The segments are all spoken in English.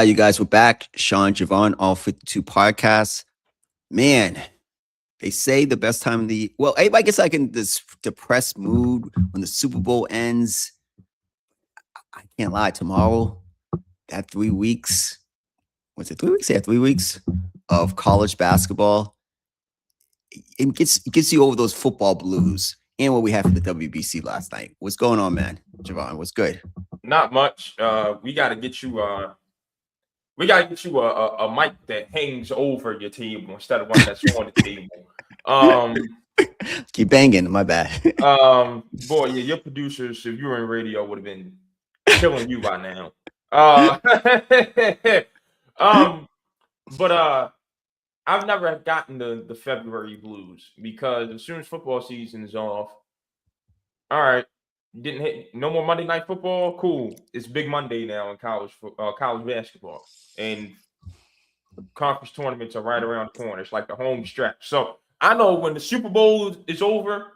You guys, we're back. Sean, Javon, all 52 podcasts. Man, they say the best time of everybody gets like in this depressed mood when the Super Bowl ends. I can't lie. Tomorrow, that 3 weeks, was it 3 weeks? Yeah, 3 weeks of college basketball. It gets you over those football blues and what we had from the WBC last night. What's going on, man? Javon, what's good? Not much. We got to get you. We got to get you a mic that hangs over your table instead of one that's on the table. Um, Keep banging. My bad. Boy, yeah, your producers, if you were in radio, would have been killing you by now. Uh, um, but I've never gotten the February blues because as soon as football season is off, all right, didn't hit no more Monday Night Football. Cool, it's Big Monday now in college basketball, and conference tournaments are right around the corner. It's like the home stretch. So I know when the Super Bowl is over,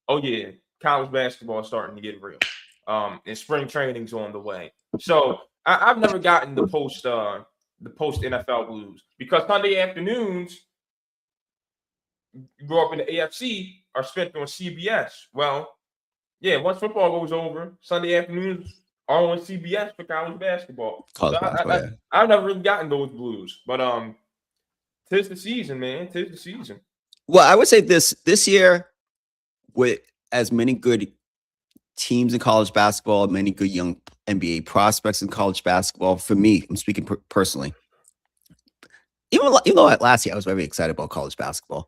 oh yeah, college basketball is starting to get real. And spring training's on the way. So I've never gotten the post NFL blues because Sunday afternoons you grow up in the AFC are spent on CBS. Well, yeah, once football goes over, Sunday afternoons are on CBS for college basketball. So College basketball, yeah. I've never really gotten those blues, but tis the season, man. Tis the season. Well, I would say this year, with as many good teams in college basketball, many good young NBA prospects in college basketball. For me, I'm speaking personally. Even though last year I was very excited about college basketball,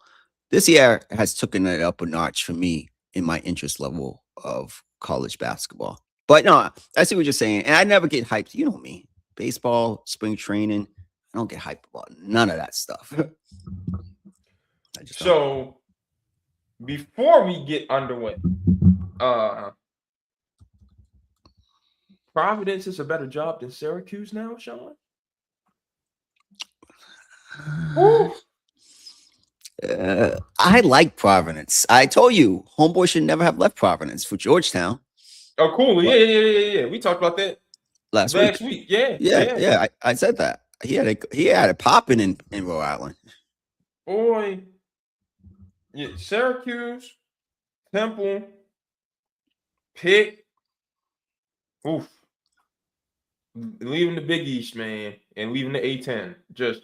this year has taken it up a notch for me in my interest level of college basketball. But no, I see what you're saying, and I never get hyped. You know me, baseball, spring training. I don't get hyped about none of that stuff. I just don't. So before we get underway, uh Providence is a better job than Syracuse now, Sean. Woo. I like Providence. I told you, homeboy should never have left Providence for Georgetown. Oh, cool. Yeah, But yeah, yeah, yeah, yeah. We talked about that last week, last week. Yeah, yeah, yeah. yeah, I said that he had it popping in Rhode Island. Boy, yeah, Syracuse, Temple, Pitt. Oof. Leaving the Big East, man, and leaving the A10. Just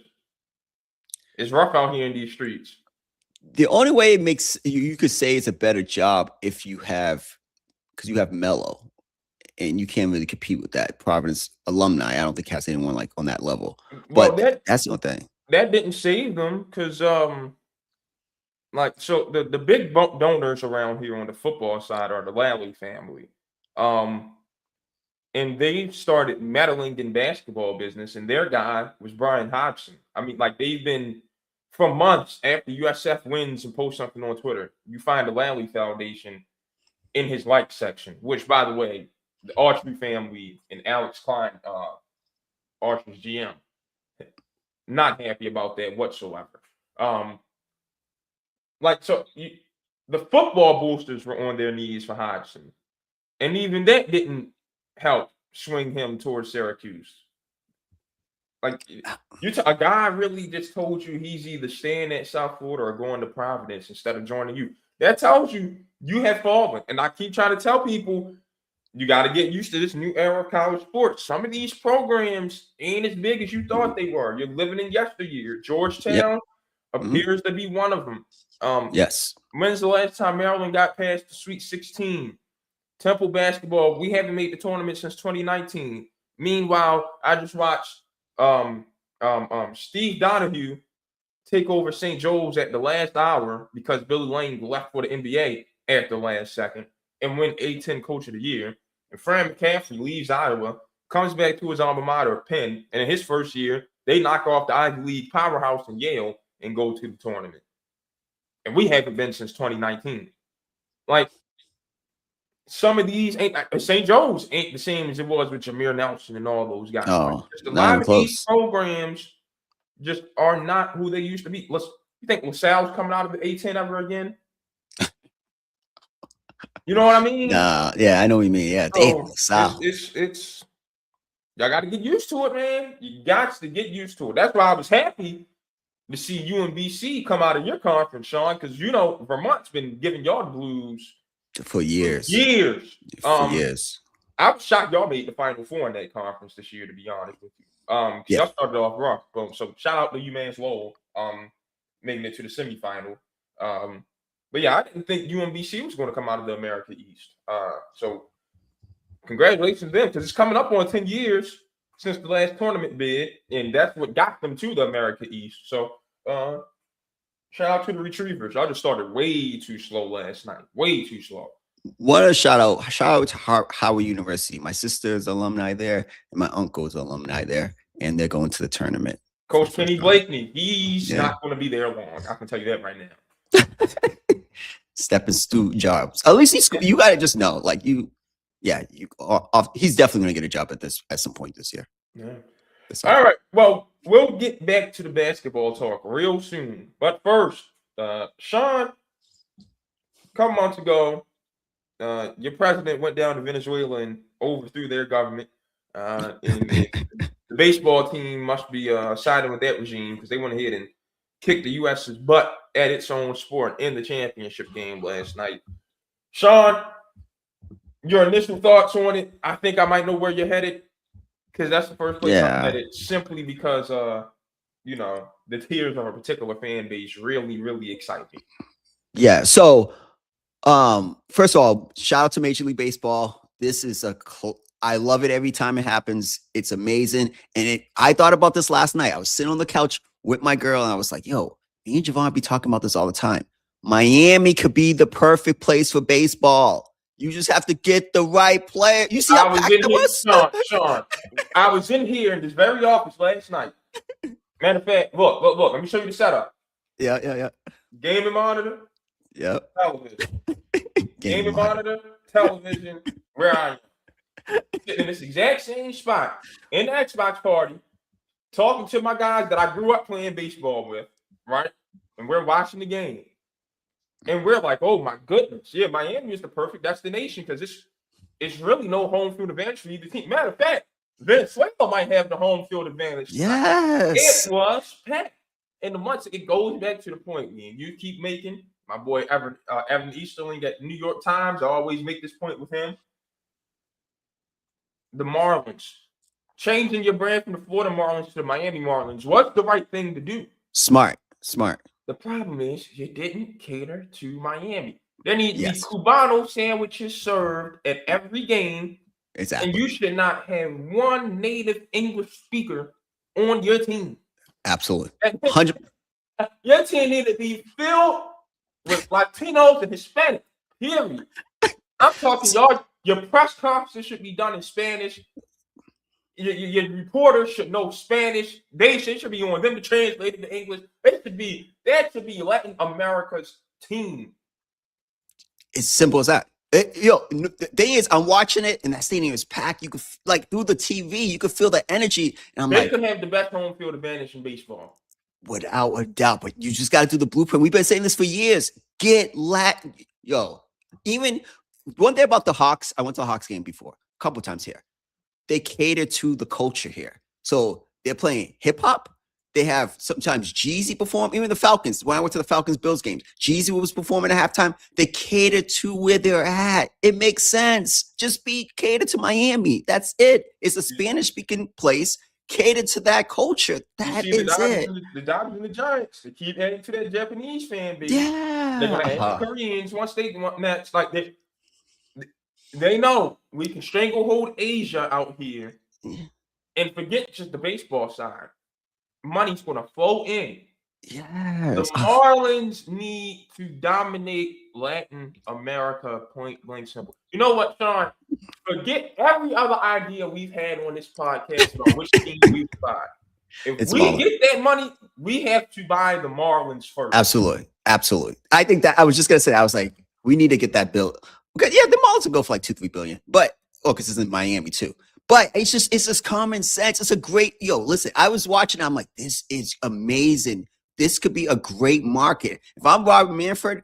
it's rough out here in these streets. The only way it makes you could say it's a better job if you have because you have Mello, and you can't really compete with that Providence alumni. I don't think has anyone like on that level. Well, But that that's the only thing. that didn't save them because like so the big donors around here on the football side are the Lally family. Um and they started meddling in basketball business, and their guy was Brian Hodgson. I mean, like they've been for months after USF wins and post something on Twitter, you find the Lally Foundation in his like section, which by the way, the Archery family and Alex Klein, Archer's GM, not happy about that whatsoever. Um, like so the football boosters were on their knees for Hodgson. And even that didn't help swing him towards Syracuse. Like a guy really just told you he's either staying at South Florida or going to Providence instead of joining you. That tells you you have fallen. And I keep trying to tell people you got to get used to this new era of college sports. Some of these programs ain't as big as you thought they were. You're living in yesteryear. Yep. Georgetown appears to be one of them. Yes. When's the last time Maryland got past the Sweet 16? Temple basketball, we haven't made the tournament since 2019. Meanwhile, I just watched Steve Donahue take over St. Joe's at the last hour because Billy Lane left for the NBA at the last second and win A10 Coach of the Year. And Fran McCaffrey leaves Iowa, comes back to his alma mater, Penn, and in his first year, they knock off the Ivy League powerhouse in Yale and go to the tournament. And we haven't been since 2019. Like, some of these ain't St. Joe's ain't the same as it was with Jameer Nelson and all those guys. Like, Oh, just a not even lot of these close. programs just are not who they used to be. You think LaSalle's coming out of the A10 ever again? You know what I mean? Nah, yeah, I know what you mean. Yeah, damn, So LaSalle. it's Y'all got to get used to it, man. You got to get used to it. That's why I was happy to see UMBC come out of your conference, Sean, because Vermont's been giving y'all the blues for years. Years. For years. I was shocked y'all made the Final Four in that conference this year, to be honest with you. Y'all started off rough. So shout out to UMass Lowell, making it to the semifinal. But yeah, I didn't think UMBC was going to come out of the America East. So congratulations to them, because it's coming up on 10 years since the last tournament bid, and that's what got them to the America East. So shout out to the Retrievers. Y'all just started way too slow last night. Way too slow. What a shout out to Howard University. My sister's alumni there, and my uncle's alumni there, and they're going to the tournament. Coach Kenny Blakeney, he's not going to be there long. I can tell you that right now. Stepping stool jobs. At least you got to just know, like he's definitely going to get a job at some point this year. Yeah. All right. Well, we'll get back to the basketball talk real soon. But first, Sean, a couple months ago, your president went down to Venezuela and overthrew their government. And the baseball team must be siding with that regime because they went ahead and kicked the U.S.'s butt at its own sport in the championship game last night. Sean, your initial thoughts on it? I think I might know where you're headed, because that's the first place I'm headed, simply because the tears of a particular fan base really, really excite me. Yeah. So, first of all, shout out to Major League Baseball. This is I love it every time it happens. It's amazing. And I thought about this last night. I was sitting on the couch with my girl, and I was like, yo, me and Javon be talking about this all the time. Miami could be the perfect place for baseball. You just have to get the right player. You see how packed it was? Sean, I was in here in this very office last night. Matter of fact, look. Let me show you the setup. Yeah. Gaming monitor. Yep. Television. Gaming monitor. Television. Where I am. Sitting in this exact same spot in the Xbox party, talking to my guys that I grew up playing baseball with, right? And we're watching the game. And we're like, oh my goodness. Yeah, Miami is the perfect destination because it's really no home field advantage for either team. Matter of fact, Venezuela might have the home field advantage. Yes. It was packed. And the months, it goes back to the point, man. You keep making, my boy Evan Easterling at New York Times, I always make this point with him. The Marlins. Changing your brand from the Florida Marlins to the Miami Marlins. What's the right thing to do? Smart. The problem is you didn't cater to Miami. There need to be Cubano sandwiches served at every game. Exactly. And you should not have one native English speaker on your team. Absolutely. 100. Your team need to be filled with Latinos and Hispanic. Period. I'm talking your press conferences should be done in Spanish. Your reporters should know Spanish. It should be on them to translate it to English. That should be Latin America's team. It's simple as that. The thing is, I'm watching it, and that stadium is packed. You could through the TV, you could feel the energy. And they could have the best home field advantage in baseball, without a doubt. But you just got to do the blueprint. We've been saying this for years. Get Latin, Even one thing about the Hawks, I went to a Hawks game before, a couple times here. They cater to the culture here. So they're playing hip hop. They have sometimes Jeezy perform. Even the Falcons, when I went to the Falcons-Bills games, Jeezy was performing at halftime. They cater to where they're at. It makes sense. Just cater to Miami. That's it. It's a Spanish-speaking place. Cater to that culture. That is it. The Dodgers and the Giants, they keep adding to that Japanese fan base. Yeah. They're going to add the Koreans once they want match. Like they know we can stranglehold Asia out here and forget just the baseball side. Money's going to flow in. Yes. The Marlins need to dominate Latin America, point blank simple. You know what, Sean? Forget every other idea we've had on this podcast about which team we buy. If we get that money, we have to buy the Marlins first. Absolutely. I think that I was just going to say, I was like, we need to get that built. Okay, yeah, the Marlins will go for like $2-3 billion, but because it's in Miami too. But it's just common sense. It's a great listen. I was watching. I'm like, this is amazing. This could be a great market. If I'm Robert Manfred,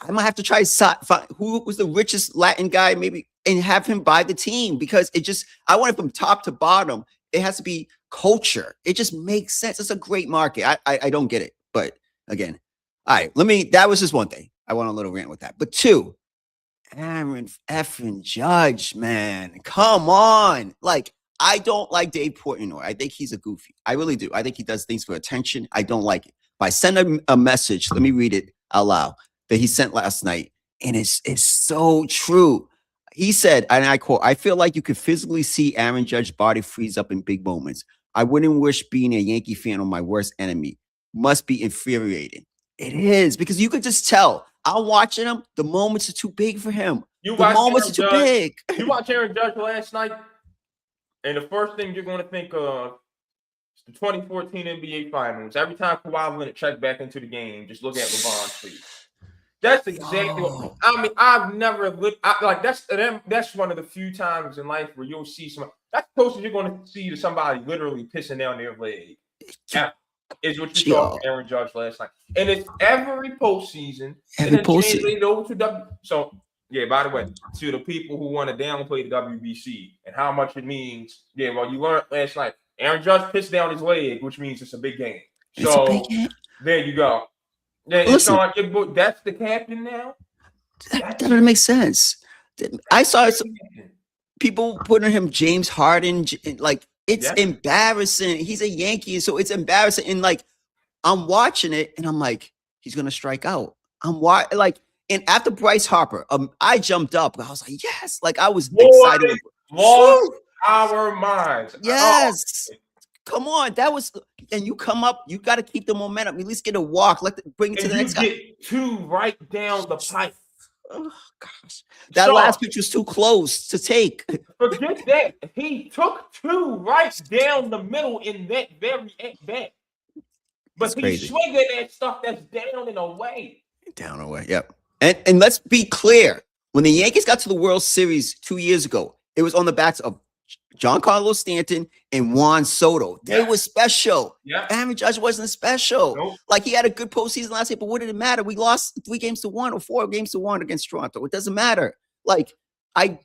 I might have to try to find who was the richest Latin guy. Maybe and have him buy the team because I want it from top to bottom. It has to be culture. It just makes sense. It's a great market. I don't get it. But again, all right, that was just one thing. I want a little rant with that. But two, Aaron effing Judge, man. Come on. Like, I don't like Dave Portnoy. I think he's a goofy. I really do. I think he does things for attention. I don't like it. But I sent him a message. Let me read it out loud that he sent last night. And it's so true. He said, and I quote, "I feel like you could physically see Aaron Judge's body freeze up in big moments. I wouldn't wish being a Yankee fan on my worst enemy. Must be infuriating." It is, because you could just tell. I'm watching him. The moments are too big for him. The moments are too big. You watch Aaron Judge last night, and the first thing you're going to think of is the 2014 NBA Finals. Every time Kawhi Leonard checked back into the game, just look at LeBron's face. That's exactly what I mean. I've never looked like that's one of the few times in life where you'll see somebody. That's the closest you're going to see to somebody literally pissing down their leg. Yeah, is what you saw from Aaron Judge last night, and it's every postseason. Every postseason. Over to so yeah. By the way, to the people who want to downplay the WBC and how much it means, yeah. Well, you learned last night. Aaron Judge pissed down his leg, which means it's a big game. So there you go. Yeah, listen, that's the captain now. That doesn't make sense. I saw people putting him James Harden, like it's embarrassing. He's a Yankee, so it's embarrassing. And like, I'm watching it, and I'm like, he's gonna strike out. And after Bryce Harper, I jumped up. I was like, yes, like I was excited. Lost our minds. Yes. Come on, and you come up, you got to keep the momentum. At least get a walk. Bring it to the next guy. Get two right down the pipe. Oh gosh, that last pitch was too close to take. Forget that. He took two right down the middle in that very at bat. But he's swinging that stuff that's down and away. Down and away. Yep. And let's be clear: when the Yankees got to the World Series 2 years ago, it was on the backs of Giancarlo Stanton and Juan Soto. They were special. Yeah. Aaron Judge wasn't special. Nope. Like, he had a good postseason last year, but what did it matter? We lost 3-1 or 4-1 against Toronto. It doesn't matter. Like, I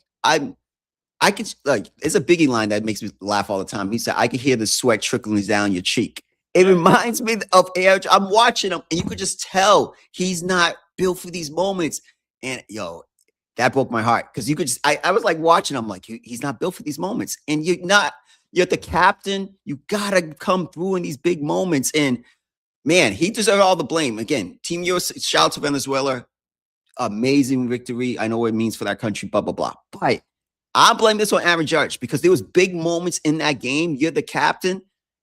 could, like, it's a Biggie line that makes me laugh all the time. He said, "I could hear the sweat trickling down your cheek." It reminds me of Aaron. I'm watching him, and you could just tell he's not built for these moments. And that broke my heart, because you could just, I was like watching him, like, he's not built for these moments. And you're the captain. You got to come through in these big moments. And man, he deserved all the blame. Again, Team USA, shout out to Venezuela. Amazing victory. I know what it means for that country, blah, blah, blah. But I blame this on Aaron Judge, because there was big moments in that game. You're the captain.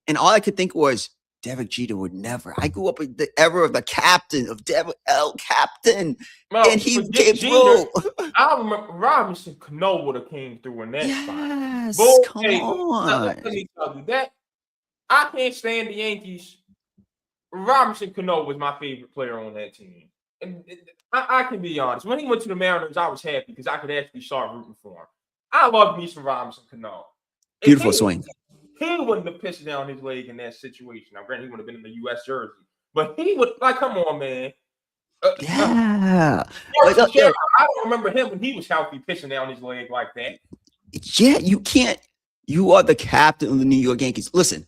And all I could think was, Derek Jeter would never. I grew up in the era of the captain, of Derek L. Captain, and he came through. I remember Robinson Cano would have came through in that spot. Yes, come on. Let me tell you that I can't stand the Yankees. Robinson Cano was my favorite player on that team, and I can be honest. When he went to the Mariners, I was happy because I could actually start rooting for him. I love me some Robinson Cano. Beautiful swing. He wouldn't have pissed down his leg in that situation. Now, granted, he would have been in the U.S. jersey, but he would, like, come on, man. Yeah. I don't remember him when he was healthy pissing down his leg like that. Yeah, you can't. You are the captain of the New York Yankees. Listen,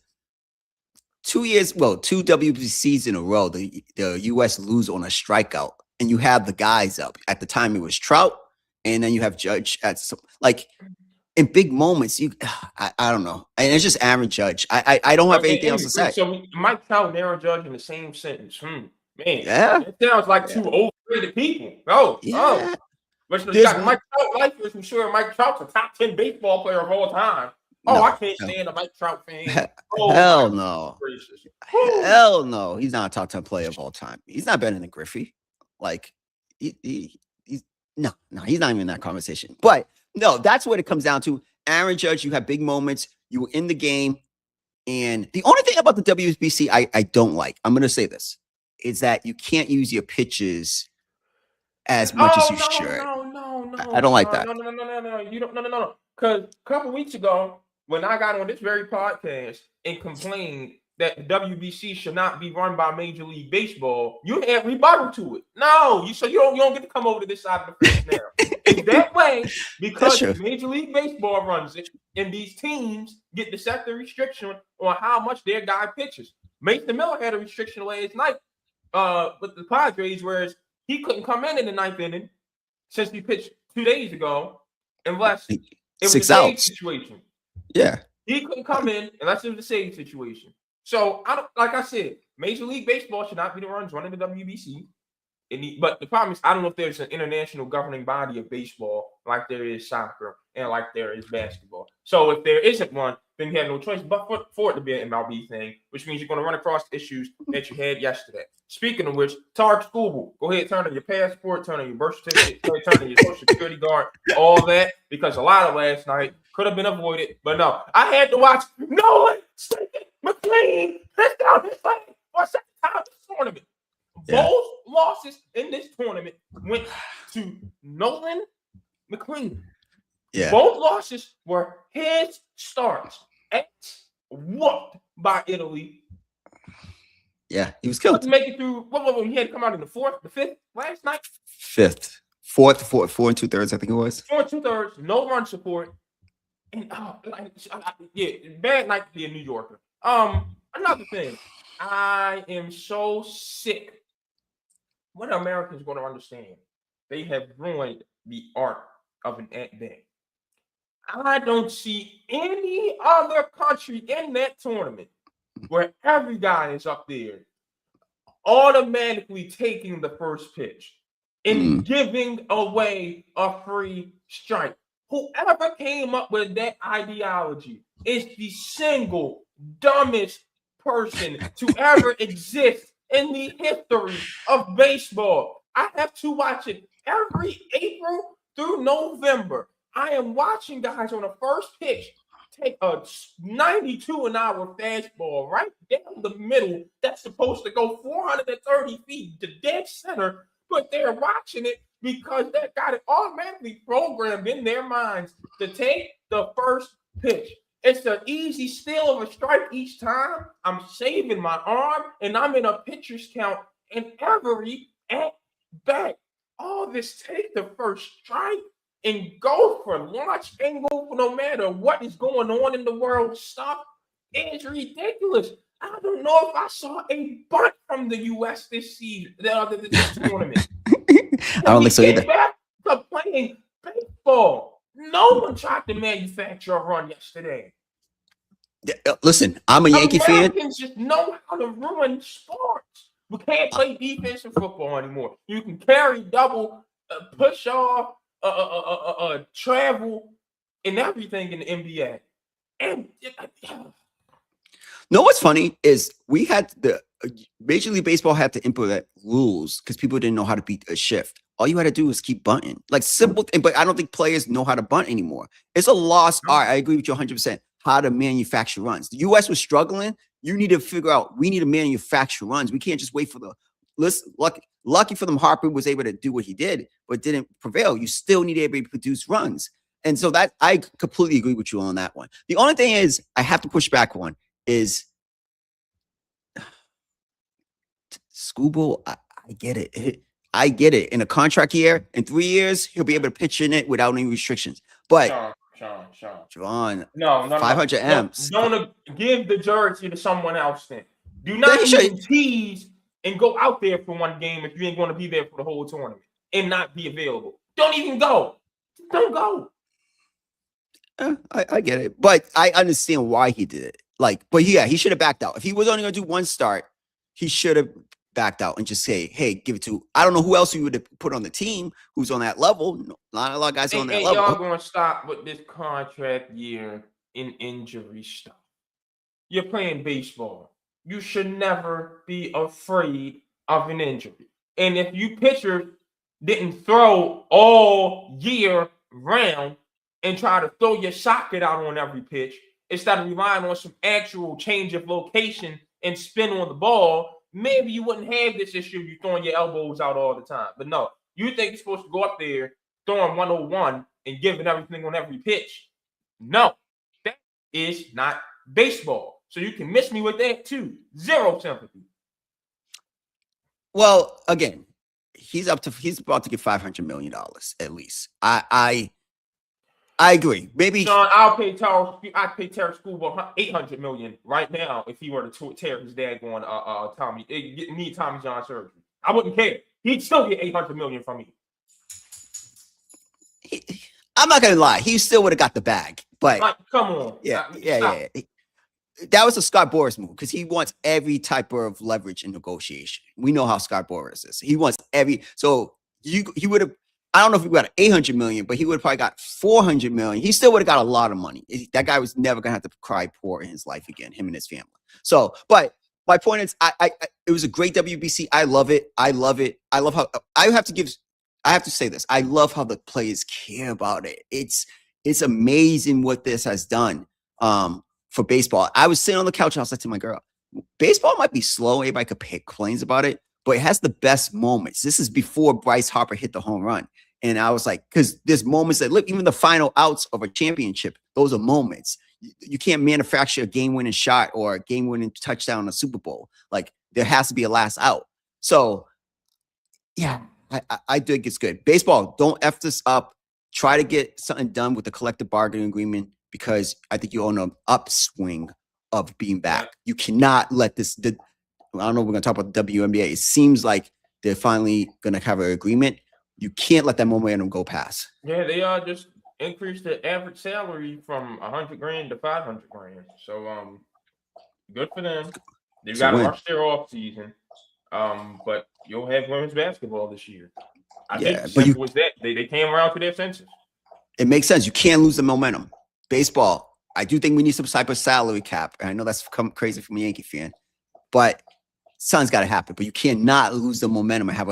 2 WBCs in a row, the U.S. lose on a strikeout, and you have the guys up. At the time, it was Trout, and then you have Judge at some, like, in big moments, I don't know. And it's just Aaron Judge. I don't have anything else to say. So Mike Trout and Aaron Judge in the same sentence. Man, yeah. It sounds like two overrated people. Oh. But Mike Trout likers, I'm sure Mike Trout's a top 10 baseball player of all time. I can't stand a Mike Trout fan. Hell no. Hell no. He's not a top 10 player of all time. He's not better than Griffey. Like, he's not even in that conversation. But no, that's what it comes down to. Aaron Judge, you have big moments. You were in the game. And the only thing about the WBC I don't like, I'm going to say this, is that you can't use your pitches as much as you should. No. I don't like that. No. You don't. No. Because a couple weeks ago, when I got on this very podcast and complained that the WBC should not be run by Major League Baseball, you had rebuttal to it. No, you don't get to come over to this side of the fence now. It's that way because true. Major League Baseball runs it, and these teams get to set the restriction on how much their guy pitches. Mason Miller had a restriction last night with the Padres, whereas he couldn't come in the ninth inning since he pitched 2 days ago, unless it was 6 a save outs. situation. Yeah. He couldn't come in unless it was a save situation. So I don't, like I said, Major League Baseball should not be the ones running the WBC. But the problem is, I don't know if there's an international governing body of baseball like there is soccer and like there is basketball. So if there isn't one, then you have no choice but for it to be an MLB thing, which means you're going to run across issues that you had yesterday. Speaking of which, Tarek Skubal, go ahead, turn on your passport, turn on your birth certificate, turn on your social security card, all that, because a lot of last night could have been avoided. But no, I had to watch Nolan McLean hit down his leg for a second time this tournament. Yeah. Both losses in this tournament went to Nolan McLean. Yeah. Both losses were his starts. Whooped by Italy. Yeah, he was killed. Couldn't make it through. What? He had to come out in the fourth, the fifth last night. Fifth, fourth, 4 2/3. I think it was 4 2/3. No run support. And yeah, bad night to be a New Yorker. Another thing, I am so sick. What are Americans going to understand? They have ruined the art of an at-bat. I don't see any other country in that tournament where every guy is up there automatically taking the first pitch and giving away a free strike. Whoever came up with that ideology is the single dumbest person to ever exist in the history of baseball. I have to watch it every April through November. I am watching guys on the first pitch take a 92-an-hour fastball right down the middle that's supposed to go 430 feet to dead center, but they're watching it because they got it automatically programmed in their minds to take the first pitch. It's an easy steal of a strike each time. I'm saving my arm, and I'm in a pitcher's count in every at-bat. All this take the first strike and go for launch angle no matter what is going on in the world stuff is ridiculous. I don't know if I saw a bunt from the U.S. this season, this tournament. I don't think so either. Get back to playing baseball. No one tried to manufacture a run yesterday. Listen, I'm a Yankee fan. Americans just know how to ruin sports. We can't play defense in football anymore. You can carry double, push off, travel, and everything in the NBA. And no, what's funny is we had the Major League Baseball had to implement rules because people didn't know how to beat a shift. All you had to do was keep bunting, like simple thing. But I don't think players know how to bunt anymore. It's a lost art. I agree with you 100%. How to manufacture runs. The U.S. was struggling. You need to figure out. We need to manufacture runs. We can't just wait for the list. Lucky for them, Harper was able to do what he did, but didn't prevail. You still need to be able to produce runs. And so that I completely agree with you on that one. The only thing is I have to push back one is Skubal. I get it. I get it. In a contract year, in 3 years, he'll be able to pitch in it without any restrictions. But Sean. No. 500 M's. Don't give the jersey to someone else then. Do not even tease and go out there for one game if you ain't going to be there for the whole tournament and not be available. Don't even go. Don't go. I get it. But I understand why he did it. But yeah, he should have backed out. If he was only going to do one start, he should have backed out and just say, hey, give it to, I don't know who else he would have put on the team who's on that level. Not a lot of guys on that level. Y'all going to stop with this contract year in injury stuff. You're playing baseball. You should never be afraid of an injury. And if you pitchers didn't throw all year round and try to throw your socket out on every pitch instead of relying on some actual change of location and spin on the ball, maybe you wouldn't have this issue of you throwing your elbows out all the time. But no, you think you're supposed to go up there, throwing 101 and giving everything on every pitch. No, that is not baseball. So you can miss me with that too. Zero sympathy. Well, again, he's about to get $500 million at least. I agree. Maybe Sean, I'd pay Terrence Schoolboy $800 million right now if he were to tear his dad going need Tommy John surgery. I wouldn't care. He'd still get $800 million from me. I'm not gonna lie, he still would have got the bag. But like, come on, yeah. That was a Scott Boras move because he wants every type of leverage in negotiation. We know how Scott Boras is. He wants he would have. I don't know if he got 800 million, but he would have probably got 400 million. He still would have got a lot of money. That guy was never gonna have to cry poor in his life again, him and his family. So, but my point is, it was a great WBC. I love it. I love how I have to say this. I love how the players care about it. It's amazing what this has done. For baseball, I was sitting on the couch and I was like to my girl, baseball might be slow. Everybody complains about it, but it has the best moments. This is before Bryce Harper hit the home run. And I was like, because there's moments that look, even the final outs of a championship, those are moments. You can't manufacture a game-winning shot or a game-winning touchdown in a Super Bowl. Like there has to be a last out. So yeah, I think it's good. Baseball, don't F this up. Try to get something done with the collective bargaining agreement, because I think you're on an upswing of being back. You cannot let this. I don't know. We're going to talk about the WNBA. It seems like they're finally going to have an agreement. You can't let that momentum go past. Yeah, they just increased the average salary from $100,000 to $500,000. So good for them. They've got to rush their off season. But you'll have women's basketball this year. I think simple was that they came around to their senses. It makes sense. You can't lose the momentum. Baseball, I do think we need some type of salary cap. And I know that's crazy from a Yankee fan, but something's got to happen. But you cannot lose the momentum and have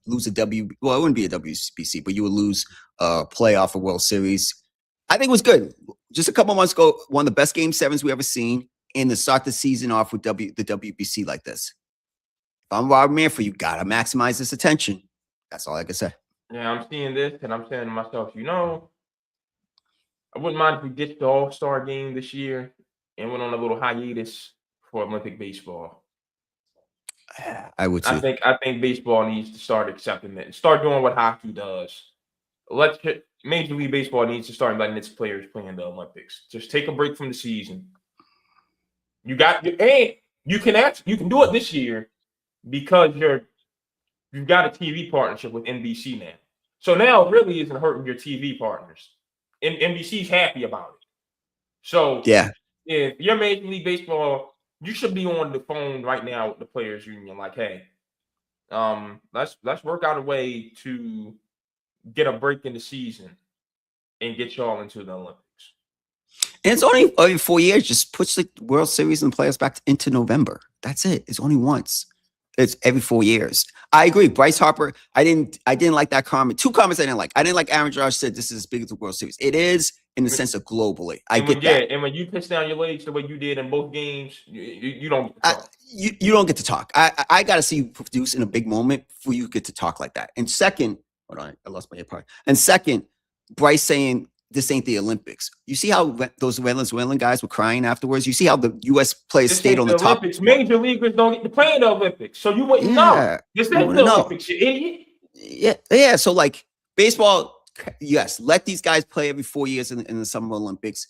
lose a well, it wouldn't be a WBC, but you would lose a playoff or World Series. I think it was good. Just a couple months ago, one of the best Game 7s we ever seen, and to start the season off with the WBC like this. If I'm Rob Manfred, you got to maximize this attention. That's all I can say. Yeah, I'm seeing this, and I'm saying to myself, I wouldn't mind if we get the All-Star game this year and went on a little hiatus for Olympic baseball. I would too. I think baseball needs to start accepting that and start doing what hockey does. Major League Baseball needs to start letting its players play in the Olympics. Just take a break from the season. You can do it this year because you've got a TV partnership with NBC now. So now it really isn't hurting your TV partners. And NBC's happy about it. So yeah, if you're Major League Baseball, you should be on the phone right now with the players union. Like, hey, let's work out a way to get a break in the season and get y'all into the Olympics. And it's only every 4 years. Just push the World Series and the playoffs back into November. That's it. It's only once. It's every 4 years. I agree. Bryce Harper, I didn't like that comment. Two comments I didn't like. I didn't like Aaron Judge said this is as big as the World Series. It is in the sense of globally. I get that. Yeah, and when you pitch down your legs the way you did in both games, you don't get to talk. You don't get to talk. I got to see you produce in a big moment before you get to talk like that. And second, hold on, I lost my part. And second, Bryce saying this ain't the Olympics. You see how those Venezuelan guys were crying afterwards? You see how the U.S. players stayed on the top? Olympics. Major leaguers don't get to play in the Olympics, so you wouldn't know. This ain't the Olympics, you idiot. Yeah. So like baseball, yes, let these guys play every 4 years in the Summer Olympics.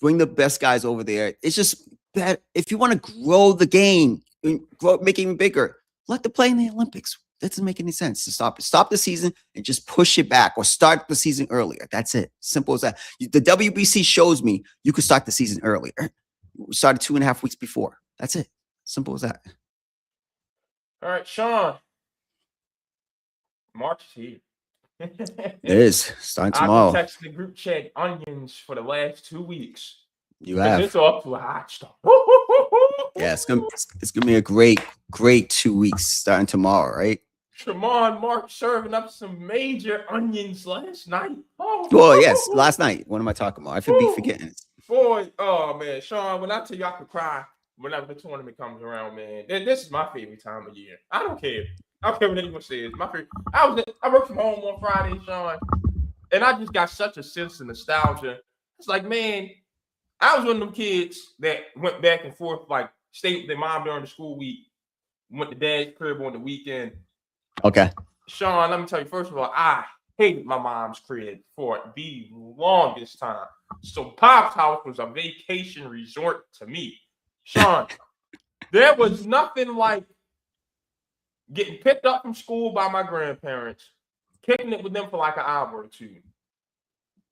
Bring the best guys over there. It's just that if you want to grow the game, make it even bigger, let them play in the Olympics. That doesn't make any sense to stop the season and just push it back or start the season earlier. That's it. Simple as that. The WBC shows me you could start the season earlier. We started 2.5 weeks before. That's it. Simple as that. All right, Sean. March is here. It is. Starting tomorrow. I've been texting the group chat onions for the last 2 weeks. You have. It's off to a hot start. Yeah, it's gonna be a great 2 weeks starting tomorrow, right? Tremont Mark serving up some major onions last night. Well, yes, last night. What am I talking about? I should be forgetting. Boy, oh man, Sean, when I tell you I could cry whenever the tournament comes around, man. This is my favorite time of year. I don't care. I don't care what anyone says. My favorite. I worked from home on Friday, Sean, and I just got such a sense of nostalgia. It's like, man, I was one of them kids that went back and forth, like stayed with their mom during the school week, went to dad's crib on the weekend. Okay. Sean, let me tell you, first of all, I hated my mom's crib for the longest time. So Pop's house was a vacation resort to me. Sean, there was nothing like getting picked up from school by my grandparents, kicking it with them for like an hour or two.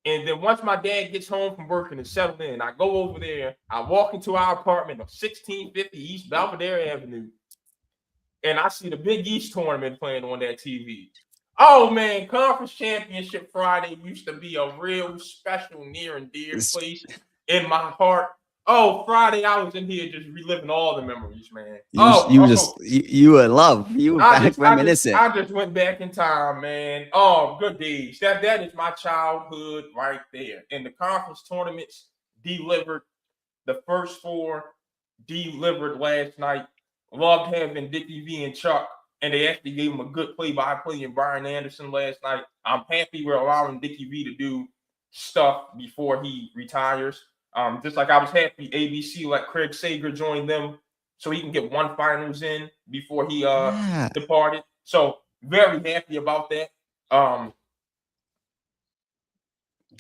And then once my dad gets home from work and is settled in, I go over there. I walk into our apartment of 1650 East Belvedere Avenue, and I see the Big East tournament playing on that TV. Oh man, Conference Championship Friday used to be a real special, near and dear place in my heart. Oh, Friday, I was in here just reliving all the memories, man. You were in love. You were back reminiscent. I just went back in time, man. Oh, good days. That is my childhood right there. And the conference tournaments delivered. The first four delivered last night. Loved having Dickie V and Chuck, and they actually gave him a good play-by-play in Brian Anderson last night. I'm happy we're allowing Dickie V to do stuff before he retires. Just like I was happy ABC let Craig Sager join them so he can get one finals in before he departed. So very happy about that.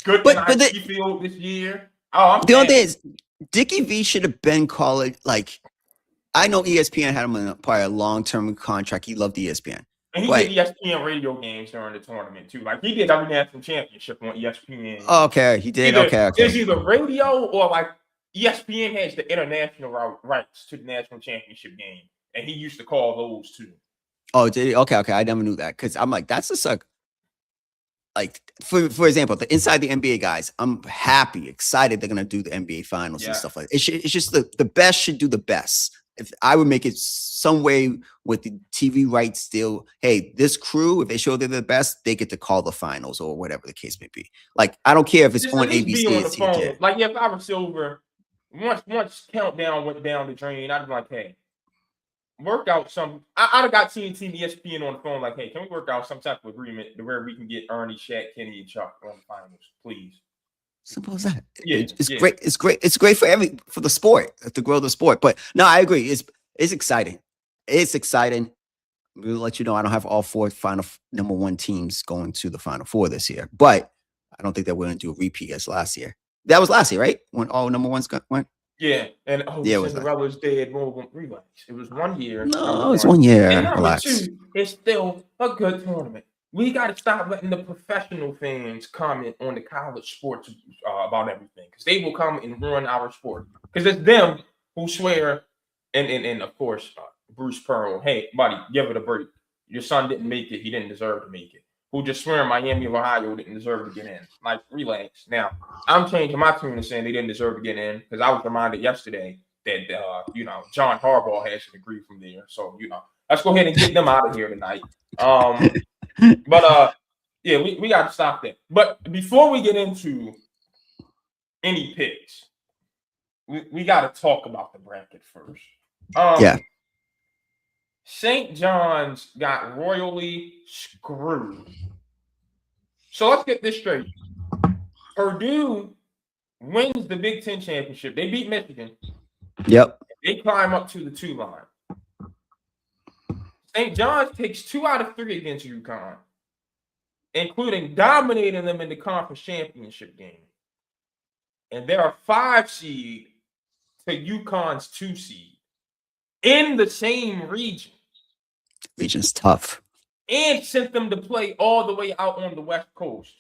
Good NIT field this year. The only thing is, Dickie V should have been called like. I know ESPN had him on probably a long-term contract. He loved ESPN. And he did ESPN radio games during the tournament too. Like he did every national championship on ESPN. Okay, he did. Okay. It's either radio or like ESPN has the international rights to the national championship game, and he used to call those too. Oh, did he? Okay. I never knew that because I'm like, that's just like for example, the inside the NBA guys. I'm happy, excited they're gonna do the NBA finals and stuff like that. It's just the best should do the best. If I would make it some way with the TV rights deal, hey, this crew, if they show they're the best, they get to call the finals or whatever the case may be. Like, I don't care if it's on ABC. On the phone. Like, if I was Silver, once Countdown went down the drain, I'd be like, hey, work out some. I'd have got TNT and ESPN on the phone, like, hey, can we work out some type of agreement to where we can get Ernie, Shaq, Kenny, and Chuck on the finals, please? Simple as that. It's great. It's great. It's great for the sport to grow the sport. But no, I agree. It's exciting. It's exciting. We'll let you know I don't have all four final number one teams going to the Final Four this year, but I don't think that we're going to do a repeat as last year. That was last year, right? When all number ones went. Yeah, and Cinderella's dead. Relax. It was 1 year. No, it was 1 year. And number two, it's still a good tournament. We got to stop letting the professional fans comment on the college sports about everything, because they will come and ruin our sport. Because it's them who swear, and of course, Bruce Pearl, hey, buddy, give it a break. Your son didn't make it. He didn't deserve to make it. Who just swear Miami of Ohio didn't deserve to get in. Like, relax. Now, I'm changing my tune and saying they didn't deserve to get in, because I was reminded yesterday that, John Harbaugh has a degree from there. So, let's go ahead and get them out of here tonight. But we got to stop that. But before we get into any picks, we got to talk about the bracket first. St. John's got royally screwed. So let's get this straight. Purdue wins the Big Ten championship. They beat Michigan. Yep. They climb up to the 2 line. St. John's takes 2 out of 3 against UConn, including dominating them in the conference championship game. And they're a 5 seed to UConn's 2 seed in the same region. Region's tough. And sent them to play all the way out on the West Coast.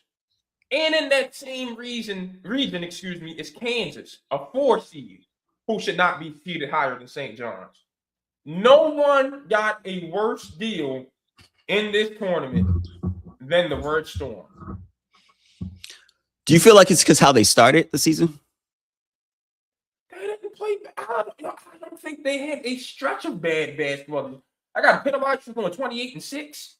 And in that same region, is Kansas, a 4 seed, who should not be seeded higher than St. John's. No one got a worse deal in this tournament than the Red Storm. Do you feel like it's because how they started the season? They didn't play. I don't think they had a stretch of bad basketball. I got penalized for going 28-6.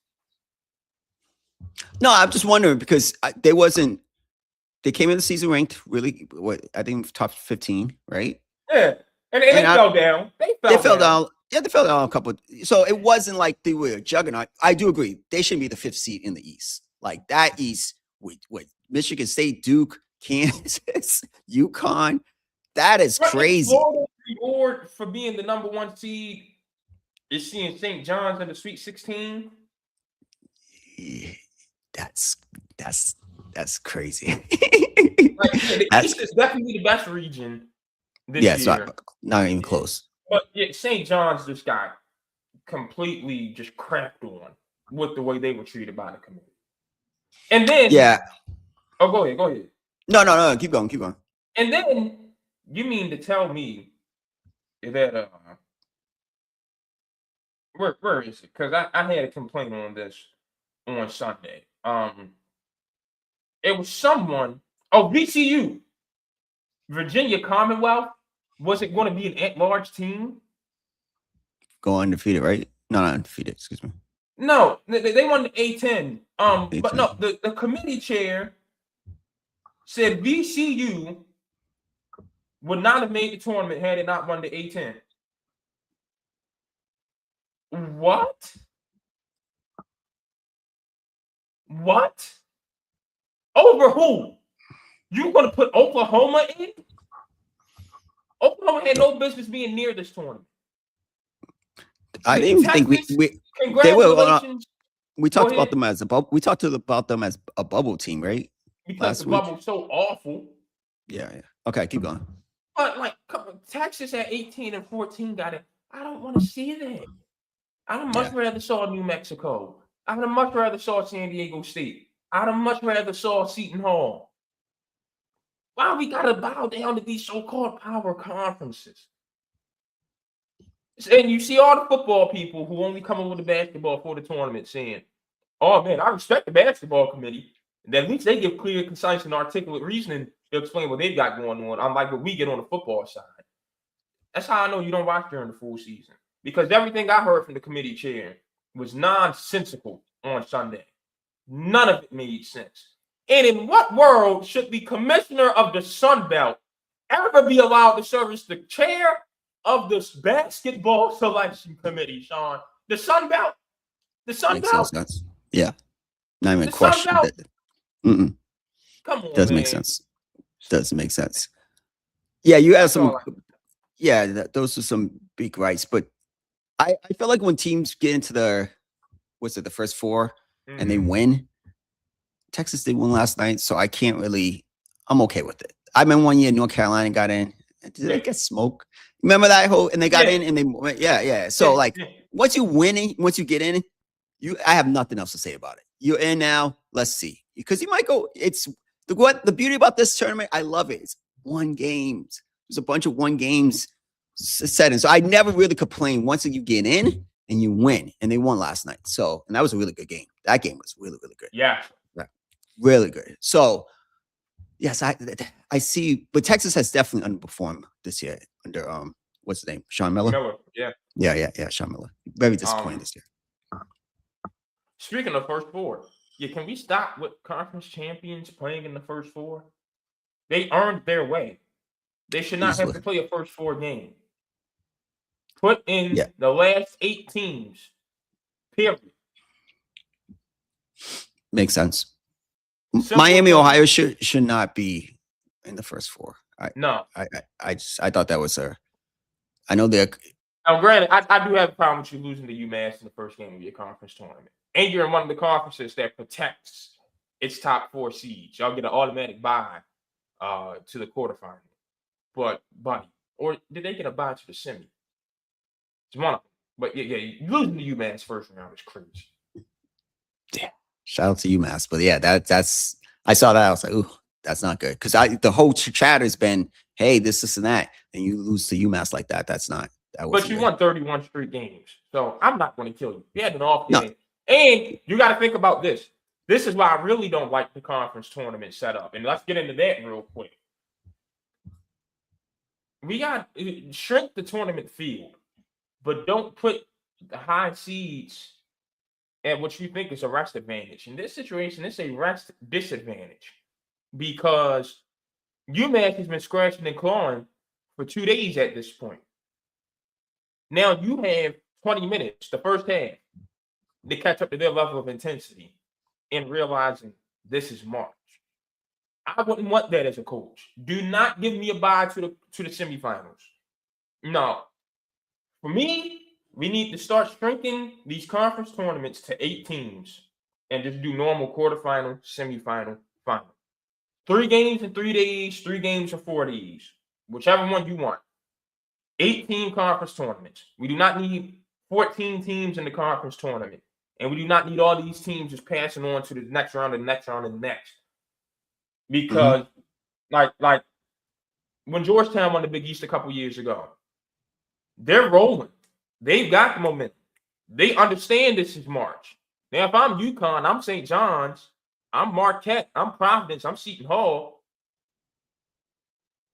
No, I'm just wondering because they came in the season ranked really, I think top 15, right? Yeah, and they fell down. They fell down. Yeah, they fell down a couple. So it wasn't like they were a juggernaut. I do agree. They shouldn't be the 5th seed in the East. Like that East with Michigan State, Duke, Kansas, UConn. That is crazy. The reward for being the number 1 seed is seeing St. John's in the Sweet 16. Yeah, that's crazy. Like, yeah, the That's East is definitely the best region this yeah. So year. not even close. But yeah, St. John's just got completely just crapped on with the way they were treated by the committee. And then, Yeah. oh, go ahead. No. Keep going. And then you mean to tell me that where is it? Because I had a complaint on this on Sunday. It was someone. Oh, VCU, Virginia Commonwealth. Was it going to be an at-large team? Go undefeated, right? No, not undefeated. Excuse me. No, they won the A10. But A10. no, the committee chair said VCU would not have made the tournament had it not won the A10. What? What? Over who? You going to put Oklahoma in? Oklahoma had no business being near this tournament. I didn't Texas, think they were. congratulations. We talked about them as a bubble. We talked about them as a bubble team, right? Because the bubble's so awful. Yeah. Okay, keep going. But like Texas at 18 and 14 got it. I don't want to see that. I'd much rather saw New Mexico. I'd much rather saw San Diego State. I'd much rather saw Seton Hall. Why we gotta bow down to these so-called power conferences? And you see all the football people who only come over to basketball for the tournament saying, "Oh man, I respect the basketball committee. And at least they give clear, concise, and articulate reasoning to explain what they've got going on, unlike what we get on the football side." That's how I know you don't watch during the full season. Because everything I heard from the committee chair was nonsensical on Sunday. None of it made sense. And in what world should the commissioner of the Sun Belt ever be allowed to serve as the chair of this basketball selection committee, Sean? The Sun Belt? The Sun Makes Belt? sense. Yeah. Not even The question. Sun Belt? Come on, Doesn't man. make sense. Doesn't make sense. Yeah, you have some. Those are some big rights, but I feel like when teams get into the first four and they win, Texas did win last night, so I can't really. I'm okay with it. I remember one year North Carolina got in. Did they get smoked? Remember that whole and they got in and they So like once you winning, once you get in, I have nothing else to say about it. You're in now. Let's see, because you might go. It's the beauty about this tournament. I love it. It's one games. There's a bunch of one games set in. So I never really complain once you get in and you win. And they won last night. So, and that was a really good game. That game was really, really good. Yeah. Really good. So, yes, I see. But Texas has definitely underperformed this year under, what's his name? Sean Miller? Yeah. Yeah. Sean Miller. Very disappointing this year. Speaking of first four, can we stop with conference champions playing in the first four? They earned their way. They should not have to play a first four game. Put in the last 8 teams. Period. Makes sense. Miami, Ohio should not be in the first four. I thought that was I know they're. Now, granted, I do have a problem with you losing to UMass in the first game of your conference tournament, and you're in one of the conferences that protects its top 4 seeds. Y'all get an automatic bye to the quarterfinal. But buddy, or did they get a bye to the semi? It's one of them. But losing to UMass first round is crazy. Yeah, shout out to UMass. But yeah, that's I saw that. I was like, ooh, that's not good. Because the whole chatter has been, hey, this and that, and you lose to UMass like that. That's not. But you won 31 straight games, so I'm not going to kill you. You had an off game, and you got to think about this. This is why I really don't like the conference tournament setup, and let's get into that real quick. We got shrink the tournament field, but don't put the high seeds at what you think is a rest advantage. In this situation, it's a rest disadvantage because UMass has been scratching and clawing for 2 days at this point. Now you have 20 minutes, the first half, to catch up to their level of intensity and realizing this is March. I wouldn't want that as a coach. Do not give me a bye to the semifinals. No. For me, we need to start shrinking these conference tournaments to 8 teams and just do normal quarterfinal, semifinal, final. 3 games in 3 days, 3 games in 4 days, whichever one you want. 8-team conference tournaments. We do not need 14 teams in the conference tournament. And we do not need all these teams just passing on to the next round and next round and next. Because like when Georgetown won the Big East a couple years ago, they're rolling. They've got the momentum. They understand this is March. Now, if I'm UConn, I'm St. John's, I'm Marquette, I'm Providence, I'm Seton Hall,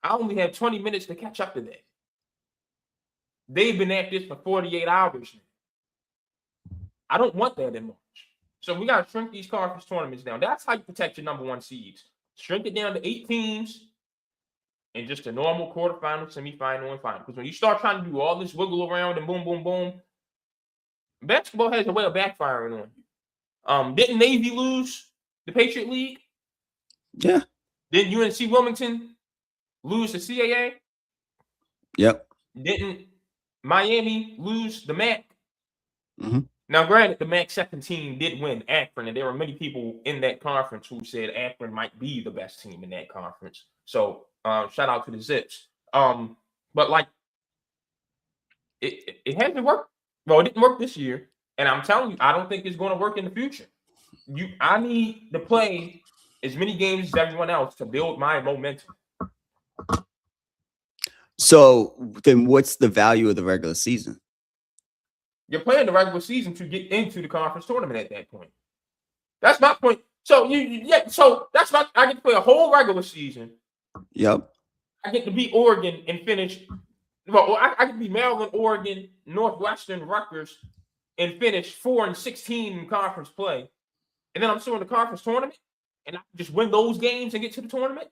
I only have 20 minutes to catch up to that. They've been at this for 48 hours now. I don't want that in March. So we got to shrink these conference tournaments down. That's how you protect your number 1 seeds. Shrink it down to 8 teams and just a normal quarterfinal, semifinal, and final. Because when you start trying to do all this wiggle around and boom, boom, boom, basketball has a way of backfiring on you. Didn't Navy lose the Patriot League? Yeah. Didn't UNC Wilmington lose the CAA? Yep. Didn't Miami lose the MAC? Mm-hmm. Now, granted, the MAC second team did win Akron, and there were many people in that conference who said Akron might be the best team in that conference. So, shout out to the Zips. But like, it hasn't worked. Well, it didn't work this year, and I'm telling you, I don't think it's going to work in the future. I need to play as many games as everyone else to build my momentum. So then, what's the value of the regular season? You're playing the regular season to get into the conference tournament at that point. That's my point. So so that's my. I get to play a whole regular season. Yep. I get to beat Oregon and finish. Well, I get to beat Maryland, Oregon, Northwestern, Rutgers, and finish 4-16 in conference play. And then I'm still in the conference tournament, and I just win those games and get to the tournament.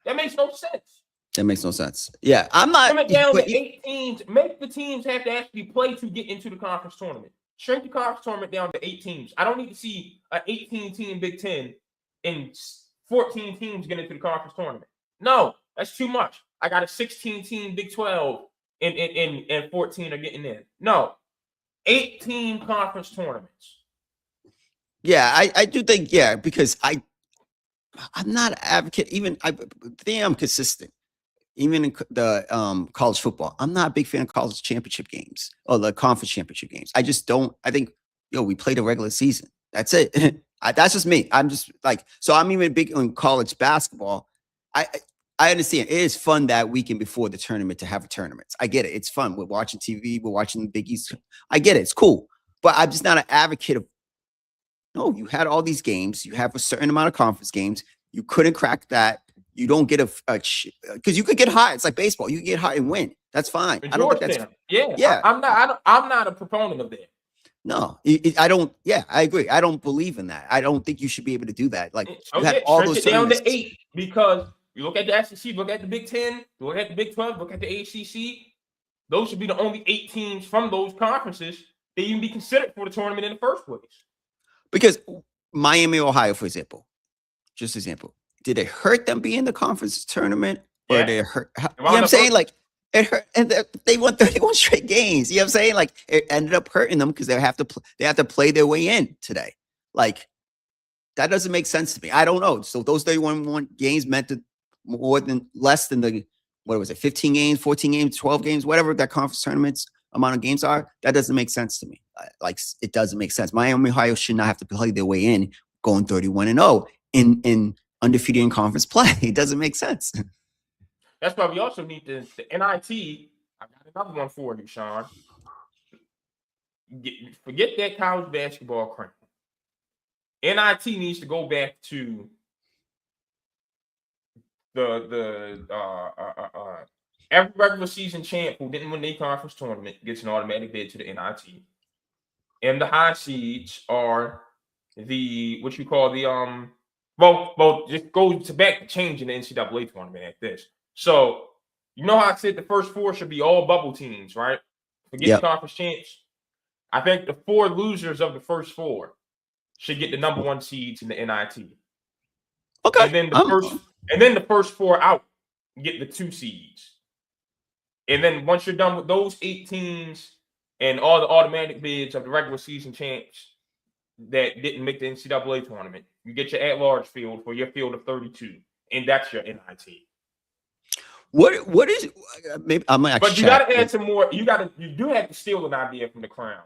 That makes no sense. That makes no sense. Yeah, I'm not. Limit down to 8 teams. Make the teams have to actually play to get into the conference tournament. Shrink the conference tournament down to 8 teams. I don't need to see an 18-team Big Ten and 14 teams get into the conference tournament. No, that's too much. I got a 16-team Big 12 and 14 are getting in. No, 8-team conference tournaments. Yeah, I do think, because I'm not an advocate. Even I think I'm consistent. Even in the college football, I'm not a big fan of college championship games or the conference championship games. I just don't. I think, we play the regular season. That's it. That's just me. I'm just like, so I'm even big on college basketball. I understand it is fun that weekend before the tournament to have tournaments. I get it. It's fun. We're watching TV. We're watching the Big East. I get it. It's cool. But I'm just not an advocate of, no, you had all these games. You have a certain amount of conference games. You couldn't crack that. You don't get because you could get hot. It's like baseball. You can get hot and win. That's fine. I don't think that's yeah. I'm not a proponent of that. No, I don't. Yeah, I agree. I don't believe in that. I don't think you should be able to do that. Like you had all those down to 8 because you look at the SEC, look at the Big 10, look at the Big 12, look at the ACC. Those should be the only 8 teams from those conferences that even be considered for the tournament in the first place. Because Miami, Ohio, for example, just example. Did it hurt them being in the conference tournament, or did it hurt? You know what I'm saying? Like it hurt, and they won 31 straight games. You know what I'm saying? Like it ended up hurting them because they have to play their way in today. Like that doesn't make sense to me. I don't know. So those 31 games meant less than the 15 games, 14 games, 12 games, whatever that conference tournaments amount of games are. That doesn't make sense to me. Like it doesn't make sense. Miami, Ohio should not have to play their way in going 31-0 in undefeated in conference play. It doesn't make sense. That's why we also need the NIT. I got another one for you, Sean. Forget that college basketball crown. NIT needs to go back to the every regular season champ who didn't win the conference tournament gets an automatic bid to the NIT. And the high seeds are what you call the well, just go to back to changing the NCAA tournament at this. So, you know how I said the first 4 should be all bubble teams, right? Forget the conference champs. I think the 4 losers of the first 4 should get the number 1 seeds in the NIT. Okay. And then the first 4 out get the 2 seeds. And then once you're done with those 8 teams and all the automatic bids of the regular season champs, that didn't make the NCAA tournament. You get your at-large field for your field of 32, and that's your NIT. What is maybe I might But you check. got to add some more. You do have to steal an idea from the Crown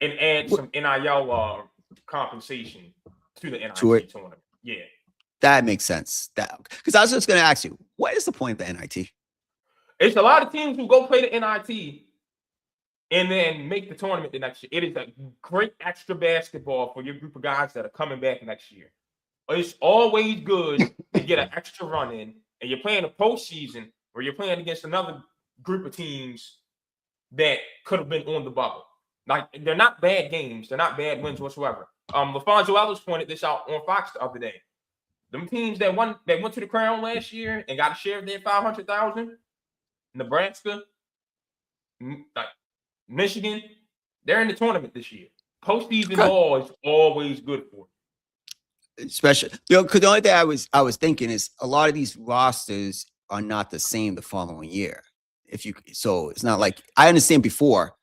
and add some NIL compensation to the NIT to it? tournament. Yeah. That makes sense. That because I was just going to ask you, what is the point of the NIT? It's a lot of teams who go play the NIT and then make the tournament the next year. It is a great extra basketball for your group of guys that are coming back next year. It's always good to get an extra run in, and you're playing a postseason where you're playing against another group of teams that could have been on the bubble. Like, they're not bad games. They're not bad wins whatsoever. LaFonso Ellis pointed this out on Fox the other day. Them teams that went to the Crown last year and got a share of their $500,000, Nebraska, like Michigan, they're in the tournament this year. Postseason ball is always good for it. Especially, because the only thing I was thinking is a lot of these rosters are not the same the following year. So it's not like I understand before,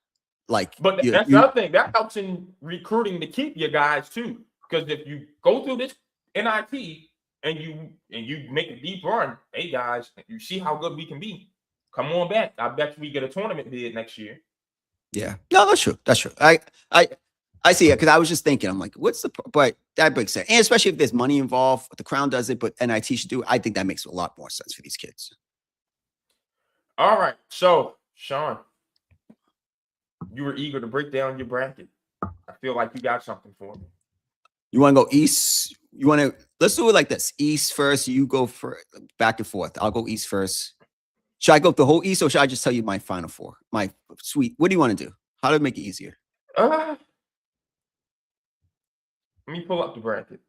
like, but that's the other thing that helps in recruiting to keep your guys too. Because if you go through this NIT and you make a deep run, hey guys, you see how good we can be. Come on back. I bet you we get a tournament bid next year. Yeah, no, that's true. That's true. I see it because I was just thinking, I'm like, what's the? But that makes sense, and especially if there's money involved, the Crown does it, but NIT should do it. I think that makes a lot more sense for these kids. All right, so Sean, you were eager to break down your bracket. I feel like you got something for me. You want to go East? You want to? Let's do it like this: East first. You go for back and forth. I'll go East first. Should I go the whole East, or should I just tell you my Final Four? My sweet. What do you want to do? How to make it easier? Let me pull up the bracket.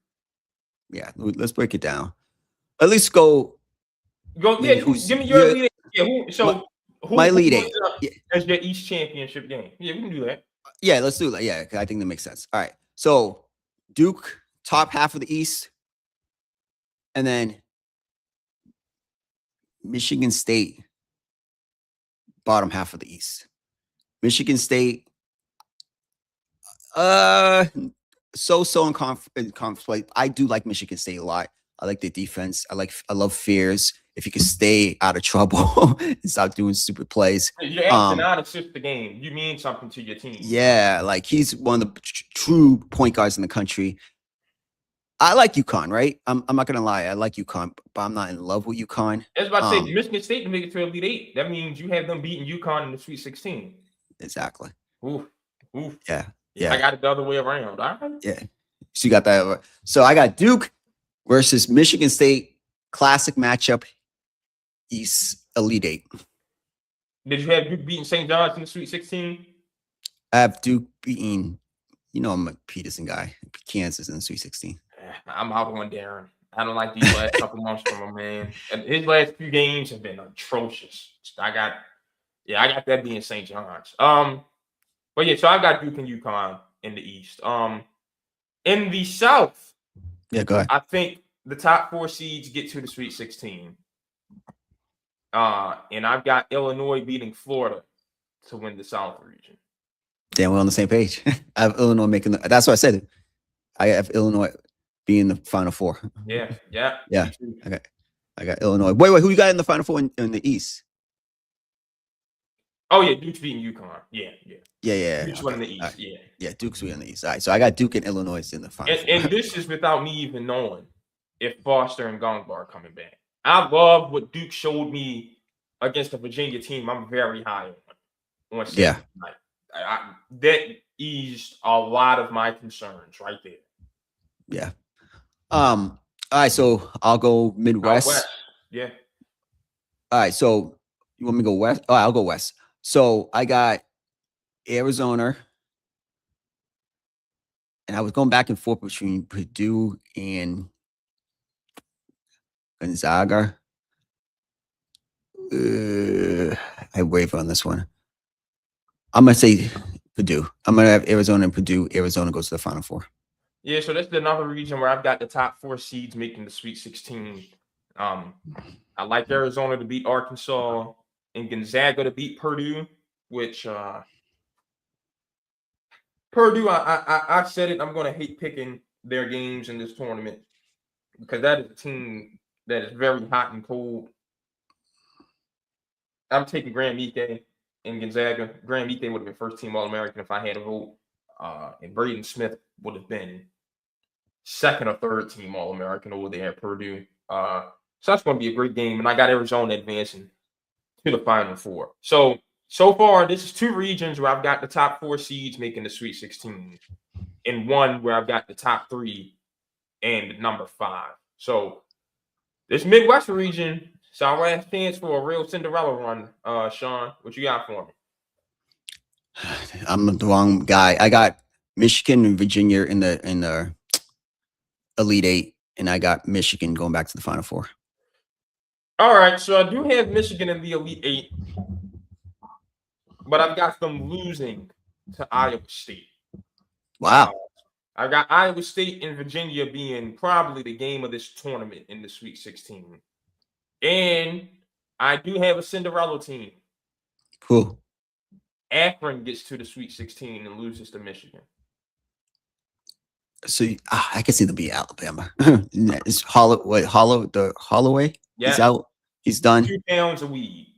Yeah, let's break it down. At least go. Yeah, give me your lead. Yeah, who my lead eight as your East championship game? Yeah, we can do that. Yeah, let's do that. Yeah, I think that makes sense. All right, so Duke top half of the East, and then Michigan State bottom half of the East. Michigan State, so in conference play. I do like Michigan State a lot. I like their defense. I love Fears. If you can stay out of trouble and stop doing stupid plays. You're asking not to shift the game. You mean something to your team. Yeah, like he's one of the true point guards in the country. I like UConn, right? I'm not gonna lie. I like UConn, but I'm not in love with UConn. I was about to say Michigan State to make it to Elite Eight. That means you have them beating UConn in the Sweet 16. Exactly. Oof. Yeah. I got it the other way around. All right. Yeah. So you got that. So I got Duke versus Michigan State, classic matchup, East Elite Eight. Did you have Duke beating St. John's in the Sweet 16? I have Duke beating. I'm a Peterson guy. Kansas in the Sweet 16. I'm out on Darren. I don't like these last couple months from him, man. And his last few games have been atrocious. I got that being St. John's. But yeah, so I got Duke and UConn in the East. In the South, yeah, go ahead. I think the top 4 seeds get to the Sweet 16. And I've got Illinois beating Florida to win the South region. Damn, we're on the same page. I have Illinois making that's what I said. I have Illinois being the Final Four. Yeah. I got Illinois. Wait, who you got in the Final Four in the East? Oh yeah, Duke's beating UConn. Yeah. Duke's winning the East. Right. Yeah, Duke's winning the East. All right, so I got Duke and Illinois in the Final Four. And this is without me even knowing if Foster and Gongbar are coming back. I love what Duke showed me against the Virginia team. I'm very high on yeah. That eased a lot of my concerns right there. Yeah. All right, so I'll go Midwest. West. Yeah. All right, so you want me to go West? Oh, I'll go West. So I got Arizona, and I was going back and forth between Purdue and Gonzaga. I waver on this one. I'm gonna say Purdue. I'm gonna have Arizona and Purdue. Arizona goes to the Final Four. Yeah, so that's another region where I've got the top 4 seeds making the Sweet 16. I like Arizona to beat Arkansas and Gonzaga to beat Purdue, which Purdue, I said it. I'm going to hate picking their games in this tournament because that is a team that is very hot and cold. I'm taking Graham Ike and Gonzaga. Graham Ike would have been first team All American if I had a vote, and Braden Smith would have been second or third team All American over there at Purdue. So that's going to be a great game, and I got Arizona advancing to the Final Four. So far, this is two regions where I've got the top 4 seeds making the Sweet 16, and one where I've got the top 3 and number 5. So this Midwest region, it's our last chance for a real Cinderella run. Sean, what you got for me? I'm the wrong guy. I got Michigan and Virginia in the Elite 8, and I got Michigan going back to the Final Four. All right, so I do have Michigan in the Elite 8, but I've got them losing to Iowa State. Wow. I've got Iowa State and Virginia being probably the game of this tournament in the Sweet 16. And I do have a Cinderella team. Cool. Akron gets to the Sweet 16 and loses to Michigan. So I can see them be Alabama. Is Holloway? Yeah. He's out. He's done. 2 pounds of weed.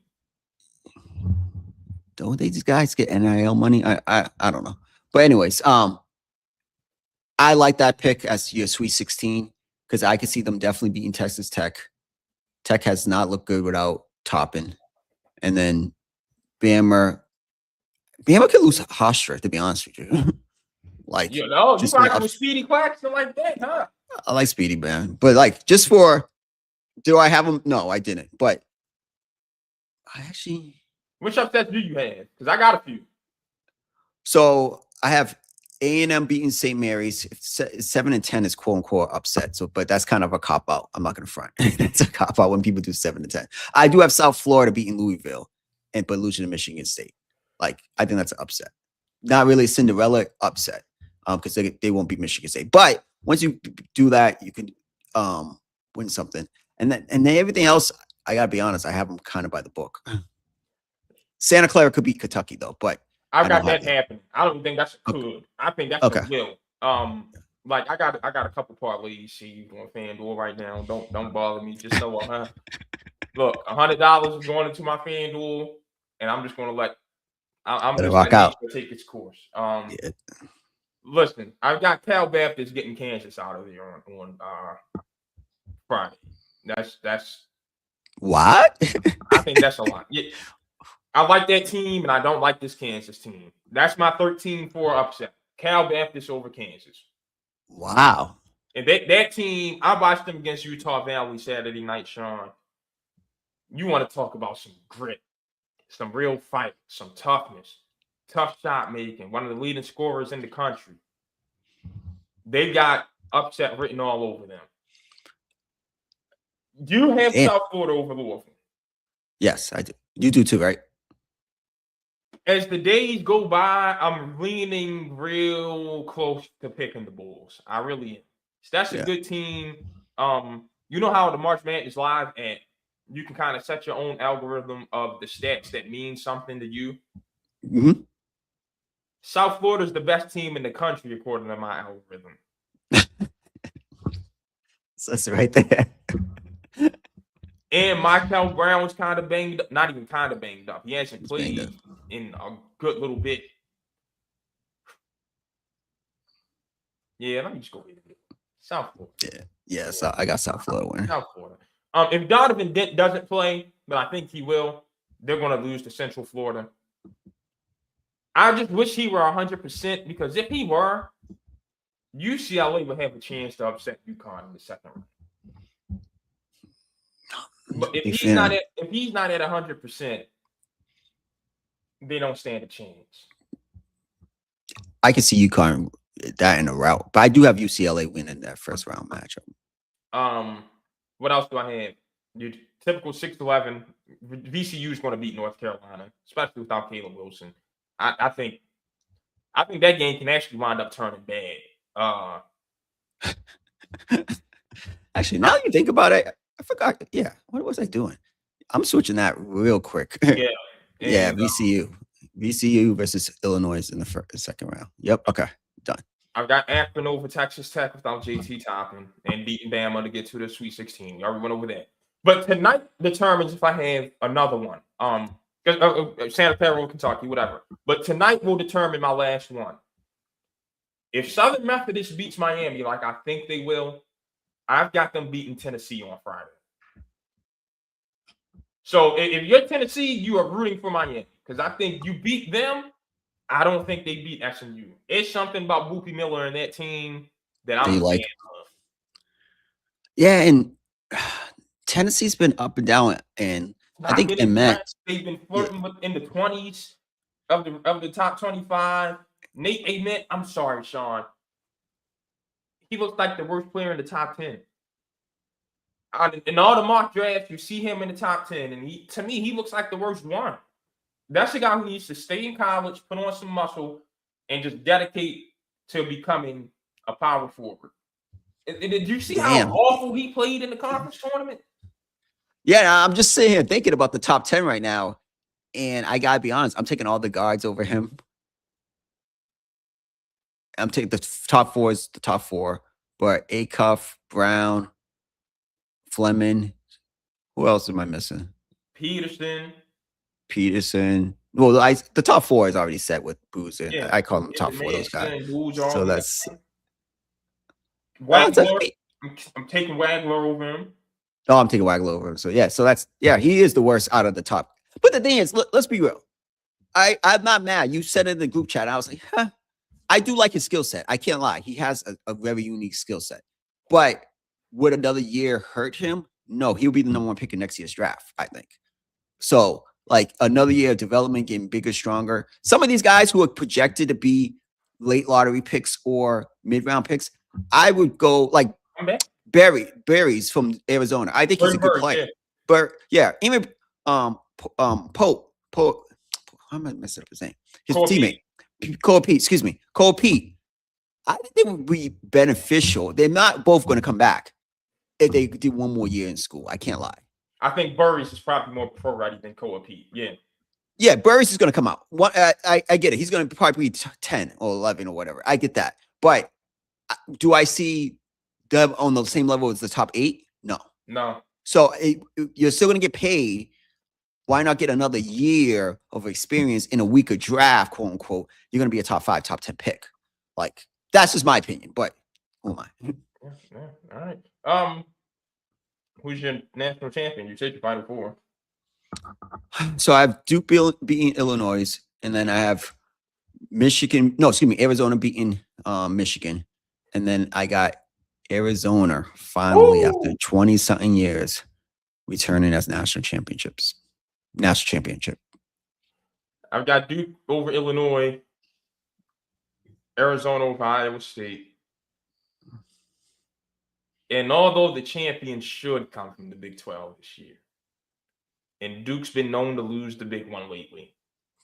Don't these guys get NIL money? I don't know. But anyways, I like that pick as your Sweet 16 because I can see them definitely beating Texas Tech. Tech has not looked good without Toppin. And then Bama could lose Hofstra, to be honest with you. Like, you probably with Speedy Claxton like that, huh? I like Speedy, man. But like, just for, do I have him? No, I didn't. But I actually. Which upsets do you have? Because I got a few. So I have A&M beating St. Mary's. 7-10 is quote unquote upset. So, but that's kind of a cop out. I'm not gonna front. It's a cop out when people do 7-10. I do have South Florida beating Louisville, but losing to Michigan State. Like, I think that's an upset. Not really a Cinderella upset, because they won't beat Michigan State. But once you do that, you can win something. And then everything else, I gotta be honest, I have them kind of by the book. Santa Clara could beat Kentucky though, but I've got that happening. I don't think that's a could. Okay. I think that's a will. Like I got a couple parlays saved on FanDuel right now. Don't bother me. Just know look, $100 is going into my FanDuel, and I'm just gonna let I'm just rock out. Take its course. Listen, I've got Cal Baptist getting Kansas out of there on Friday. That's what? I think that's a lot. Yeah, I like that team, and I don't like this Kansas team. That's my 13-4 upset. Cal Baptist over Kansas. Wow. And that team, I watched them against Utah Valley Saturday night, Sean. You want to talk about some grit, some real fight, some toughness, tough shot making, one of the leading scorers in the country. They've got upset written all over them. You have South Florida over Louisville. Yes, I do. You do too, right? As the days go by, I'm leaning real close to picking the Bulls. I really am. That's a good team. You know how the March Madness Live, and you can kind of set your own algorithm of the stats that mean something to you. Mm-hmm. South Florida is the best team in the country according to my algorithm. So that's right there. And Michael Brown's kind of banged up. Not even kind of banged up. He hasn't played in a good little bit. Yeah, let me just go ahead and get South Florida. Yeah. So I got South Florida winning. South Florida. If Donovan Dent doesn't play, but I think he will, they're going to lose to Central Florida. I just wish he were 100% because if he were, UCLA would have a chance to upset UConn in the second round. But if he's not at 100%, they don't stand a chance. I can see UConn that in a route, but I do have UCLA winning that first round matchup. What else do I have? Your typical 6-11. VCU is going to beat North Carolina, especially without Caleb Wilson. I think that game can actually wind up turning bad. Actually, now that you think about it, I forgot. Yeah, what was I doing? I'm switching that real quick. Yeah, VCU. VCU versus Illinois in the second round. Yep. Okay. Done. I've got Akron over Texas Tech without JT Toppin and beating Bama to get to the Sweet 16. We already went over that. But tonight determines if I have another one. Santa Clara, Kentucky, whatever. But tonight will determine my last one. If Southern Methodist beats Miami like I think they will, I've got them beating Tennessee on Friday. So if you're Tennessee, you are rooting for Miami because I think you beat them. I don't think they beat SMU. It's something about Boopie Miller and that team that I'm a fan of. Yeah, and Tennessee's been up and down, and I think they've been flirting with in the 20s of the top 25. Nate Ament, I'm sorry, Sean. He looks like the worst player in the top 10. In all the mock drafts, you see him in the top 10, and to me, he looks like the worst one. That's a guy who needs to stay in college, put on some muscle, and just dedicate to becoming a power forward. Did you see how awful he played in the conference tournament? Yeah, I'm just sitting here thinking about the top 10 right now, and I gotta be honest, I'm taking all the guards over him. I'm taking the top four is the top four, but Acuff, Brown, Fleming. Who else am I missing? Peterson. Well, the top four is already set with Boozer. Yeah. I call them top four, those guys. So that's Wagler. I'm taking Wagler over him. Oh, I'm taking Wagler over him. So yeah, he is the worst out of the top. But the thing is, let's be real. I'm not mad. You said it in the group chat. I was like, I do like his skill set. I can't lie. He has a very unique skill set. But would another year hurt him? No, he'll be the number one pick in next year's draft, I think. So, like, another year of development, getting bigger, stronger. Some of these guys who are projected to be late lottery picks or mid-round picks, I would go, like, Barry's from Arizona. I think he's a good player. But, yeah, even Pope. How am I messing up his name? His teammate. Cole Pete. I think they would be beneficial. They're not both going to come back if they did one more year in school. I can't lie. I think Burris is probably more pro-ready than Cole Pete. Yeah. Yeah, Burris is going to come out. I get it. He's going to probably be 10 or 11 or whatever. I get that. But do I see them on the same level as the top 8? No. So you're still going to get paid. Why not get another year of experience in a weaker draft, quote unquote? You're going to be a top 5, top 10 pick. Like, that's just my opinion. But who am I? Yeah, all right. Who's your national champion? You said your Final Four. So I have Duke beating Illinois, and then I have Arizona beating Michigan. And then I got Arizona finally after 20-something years returning as national championship. I've got Duke over Illinois, Arizona over Iowa State. And although the champion should come from the Big 12 this year, and Duke's been known to lose the big one lately.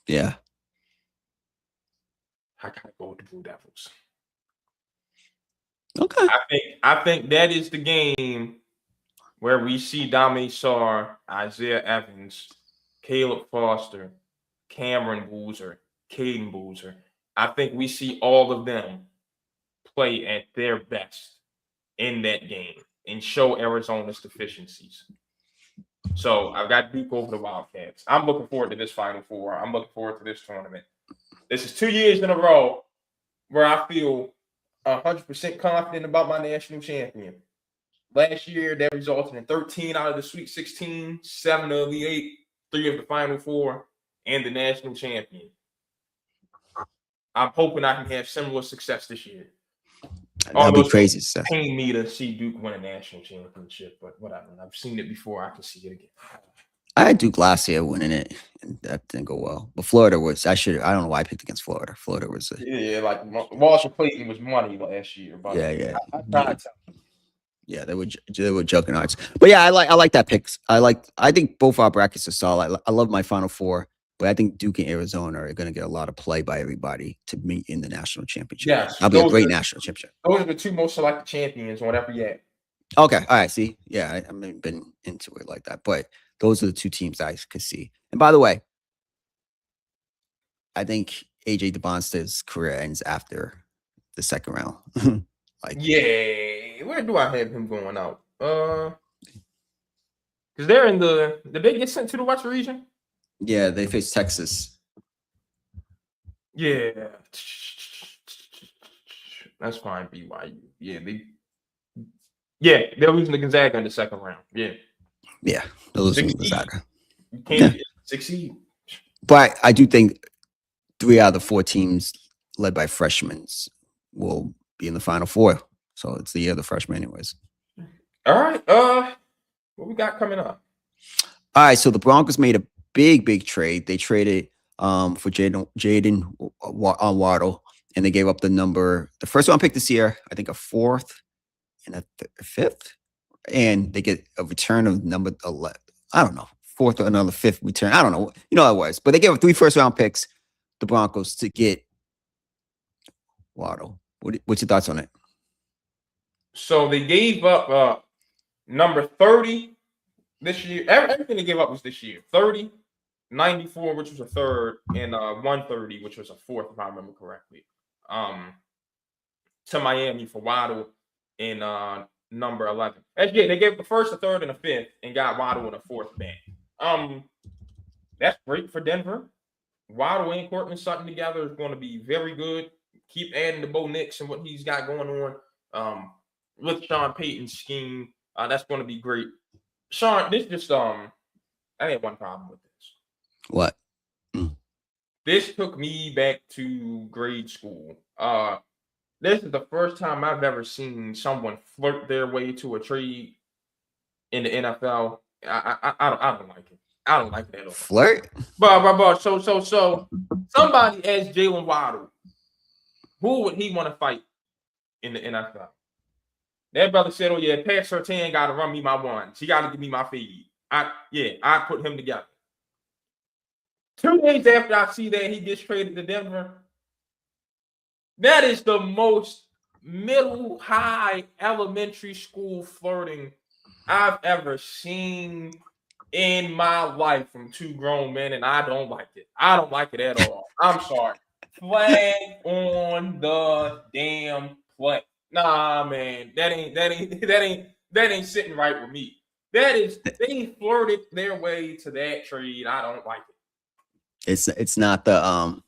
Yeah. I gotta go with the Blue Devils. Okay. I think that is the game where we see Dominique Sarr, Isaiah Evans, Caleb Foster, Cameron Boozer, Caden Boozer. I think we see all of them play at their best in that game and show Arizona's deficiencies. So I've got Duke over the Wildcats. I'm looking forward to this Final Four. I'm looking forward to this tournament. This is 2 years in a row where I feel 100% confident about my national champion. Last year, that resulted in 13 out of the Sweet 16, 7 of the 8, 3 of the Final Four, and the national champion. I'm hoping I can have similar success this year. That'd be crazy. Pain me to see Duke win a national championship, but whatever. I've seen it before. I can see it again. I had Duke last year winning it, and that didn't go well. But Florida was. I don't know why I picked against Florida. Florida was. Like Marshall Clayton was money last year. But Yeah, they were juggernauts. But yeah, I like that pick. I think both our brackets are solid. I love my Final Four. But I think Duke and Arizona are going to get a lot of play by everybody to meet in the national championship. Yes, that'll be a great national championship. Those are the 2 most selected champions on every year. Okay, all right. See, yeah, I haven't been into it like that, but those are the 2 teams I could see. And by the way, I think AJ DeBonster's career ends after the second round. Yeah, where do I have him going out? Because they're in the. Did they get sent to the West region? Yeah, they face Texas. Yeah, that's fine. BYU. Yeah, they're losing to Gonzaga in the second round. Yeah, Those are 16. Gonzaga. You can't succeed. But I do think 3 out of the 4 teams led by freshmen will be in the Final Four. So it's the year of the freshmen, anyways. All right. What we got coming up? All right. So the Broncos made a big trade. They traded for Jaden Waddle, and they gave up the first round pick this year, I think a 4th and a 5th, and they get a return of number 11. I don't know, 4th or another 5th return. I don't know. You know how it was, but they gave up 3 first round picks, the Broncos, to get Waddle. What's your thoughts on it? So they gave up number 30 this year. Everything they gave up was this year. 30, 94, which was a 3rd, and 130, which was a 4th, if I remember correctly. To Miami for Waddle in number 11. Yeah, they gave the 1st, a 3rd, and a 5th, and got Waddle in a 4th back. That's great for Denver. Waddle and Courtland Sutton together is going to be very good. Keep adding to Bo Nix and what he's got going on with Sean Payton's scheme. That's going to be great. Sean, this just I had one problem with this. What? This took me back to grade school. This is the first time I've ever seen someone flirt their way to a trade in the NFL. I don't like it. I don't like that at all. Flirt? But so somebody asked Jalen Waddle, who would he want to fight in the NFL? That brother said, "Oh yeah, Pat Surtain got to run me my ones. He got to give me my feed. I put him together." 2 days after I see that he gets traded to Denver, that is the most middle high elementary school flirting I've ever seen in my life from 2 grown men, and I don't like it. I don't like it at all. I'm sorry. Flag on the damn play. Nah, man, that ain't sitting right with me. They flirted their way to that trade. I don't like it. It's not the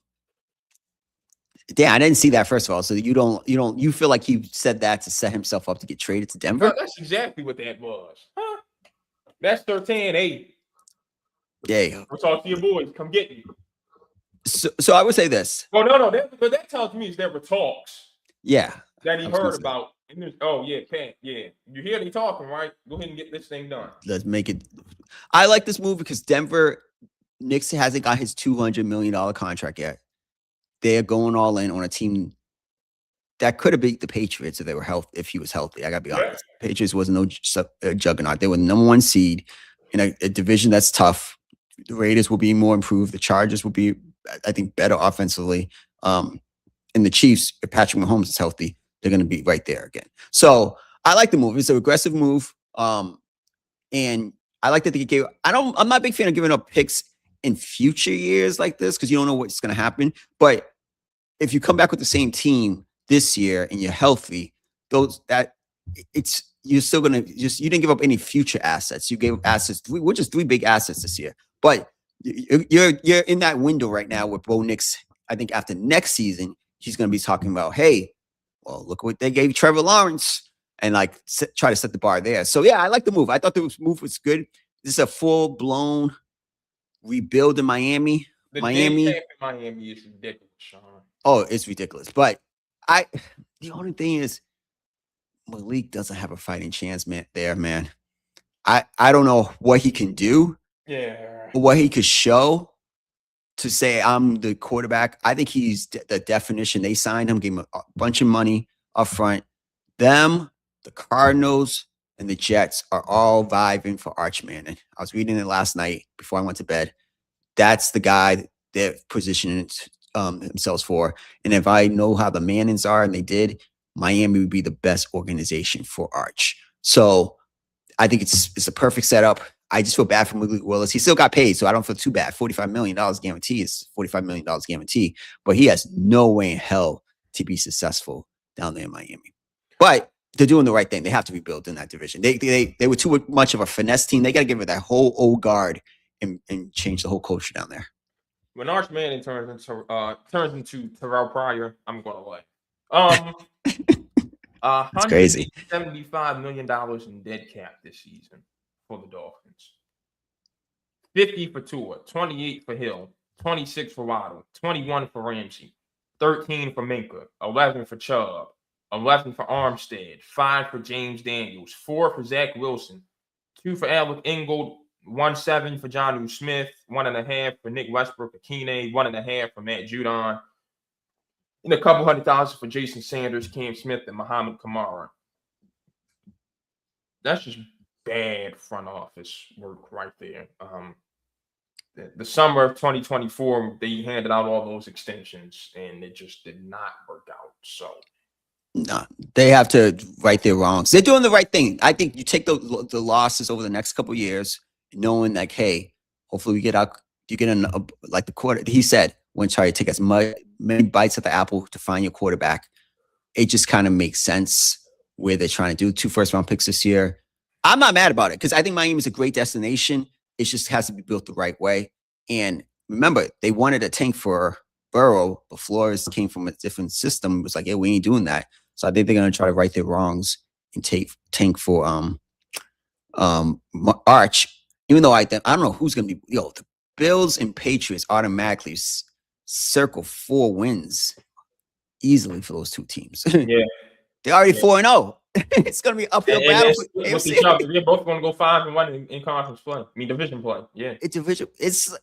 Yeah, I didn't see that, first of all. So you feel like he said that to set himself up to get traded to Denver? No, that's exactly what that was. Huh? That's 13-8. Yeah. We'll talk to your boys. Come get me. So I would say this. Well, no. That tells me there were talks. Yeah. That he heard about. Oh, yeah, Pat. Yeah. You hear they talking, right? Go ahead and get this thing done. Let's make it. I like this move because Denver, Knicks hasn't got his $200 million contract yet. They're going all in on a team that could have beat the Patriots if they were if he was healthy. I gotta be honest. Patriots wasn't no juggernaut. They were the number 1 seed in a division that's tough. The Raiders will be more improved. The Chargers will be, I think, better offensively. And the Chiefs, if Patrick Mahomes is healthy, they're going to be right there again. So I like the move. It's an aggressive move. And I like that they gave. I'm not a big fan of giving up picks in future years like this because you don't know what's going to happen. But if you come back with the same team this year and you're healthy, you're still going to you didn't give up any future assets. You gave up assets, which is 3 big assets this year. But you're in that window right now with Bo Nix. I think after next season, he's going to be talking about, hey, well, look what they gave Trevor Lawrence, and try to set the bar there. So yeah, I like the move. I thought the move was good. This is a full-blown rebuild in Miami. Miami is ridiculous, Sean. Oh, it's ridiculous. But the only thing is Malik doesn't have a fighting chance, man. I don't know what he can do. Yeah. What he could show to say I'm the quarterback. I think he's the definition. They signed him, gave him a bunch of money up front. Them, the Cardinals, and the Jets are all vibing for Arch Manning. I was reading it last night before I went to bed. That's the guy they're positioning themselves for. And if I know how the Mannings are, and they did, Miami would be the best organization for Arch. So I think it's a perfect setup. I just feel bad for Malik Willis. He still got paid, so I don't feel too bad. $45 million guarantee is $45 million guarantee, but he has no way in hell to be successful down there in Miami. But they're doing the right thing. They have to rebuild in that division. They were too much of a finesse team. They got to give it that whole old guard and change the whole culture down there. When Arch Manning turns into Terrell Pryor, I'm going away. It's crazy. $175 million in dead cap this season for the Dolphins. 50 for Tua, 28 for Hill, 26 for Waddle, 21 for Ramsey, 13 for Minka, 11 for Chubb, 11 for Armstead, 5 for James Daniels, 4 for Zach Wilson, 2 for Alec Ingold, 1.7 for Jonnu Smith, 1.5 for Nick Westbrook Akine, 1.5 for Matt Judon, and a couple $100,000 for Jason Sanders, Cam Smith, and Muhammad Kamara. That's just bad front office work right there. The summer of 2024, they handed out all those extensions, and it just did not work out. So, no, they have to right their wrongs. They're doing the right thing. I think you take the losses over the next couple of years, knowing like, hey, hopefully we get out. You get in like the quarter. He said, when try to take as many bites at the apple to find your quarterback. It just kind of makes sense where they're trying to do 2 first-round picks this year. I'm not mad about it because I think Miami is a great destination. It just has to be built the right way. And remember, they wanted a tank for Burrow, but Flores came from a different system. It was like, yeah, we ain't doing that. So I think they're going to try to right their wrongs and tank for Arch. Even though I don't know who's going to be. The Bills and Patriots automatically circle 4 wins easily for those 2 teams. Yeah, they're already 4-0. It's going to be uphill battle for each other. They're both going to go 5-1 in conference play. I mean, division play. Yeah, it's division. It's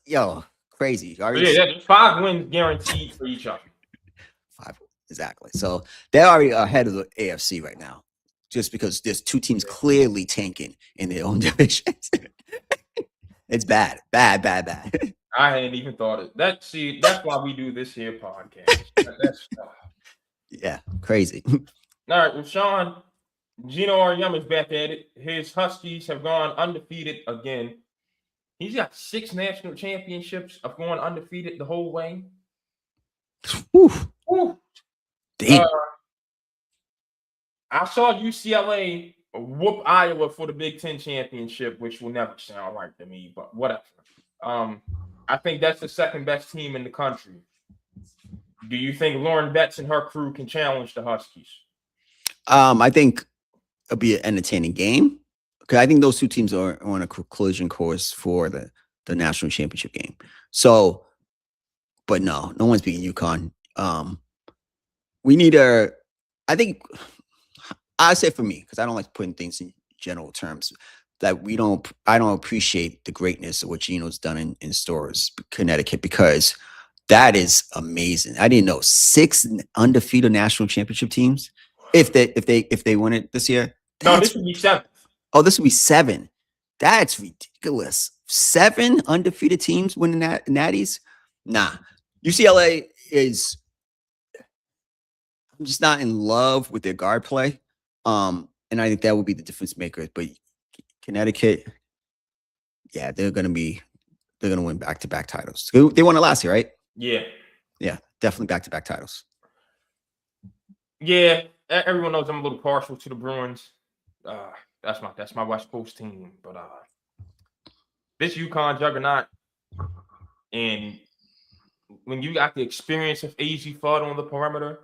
crazy. There's 5 wins guaranteed for each other. 5 exactly. So they're already ahead of the AFC right now, just because there's 2 teams clearly tanking in their own divisions. It's bad. I hadn't even thought it. That's why we do this here podcast. Yeah, crazy. All right, well, Sean, Gino Auriemma's back at it. His Huskies have gone undefeated again. He's got 6 national championships of going undefeated the whole way. Whew. Damn. I saw UCLA whoop Iowa for the Big Ten championship, which will never sound right to me, but whatever. I think that's the second best team in the country. Do you think Lauren Betts and her crew can challenge the Huskies? I think it'll be an entertaining game because I think those 2 teams are on a collision course for the national championship game. So, but no one's beating UConn. We need I think I say for me, because I don't like putting things in general terms, that I don't appreciate the greatness of what Gino's done in Stores, Connecticut, because that is amazing. I didn't know 6 undefeated national championship teams. If they win it this year, no, this would be 7. Oh, this would be 7. That's ridiculous. 7 undefeated teams winning natties. Nah, UCLA is. I'm just not in love with their guard play. And I think that would be the difference maker. But Connecticut, yeah, they're gonna win back-to-back titles. They won it last year, right? Yeah, definitely back-to-back titles. Yeah, everyone knows I'm a little partial to the Bruins. That's my West Coast team. But this UConn juggernaut, and when you got the experience of AZ Fudd on the perimeter,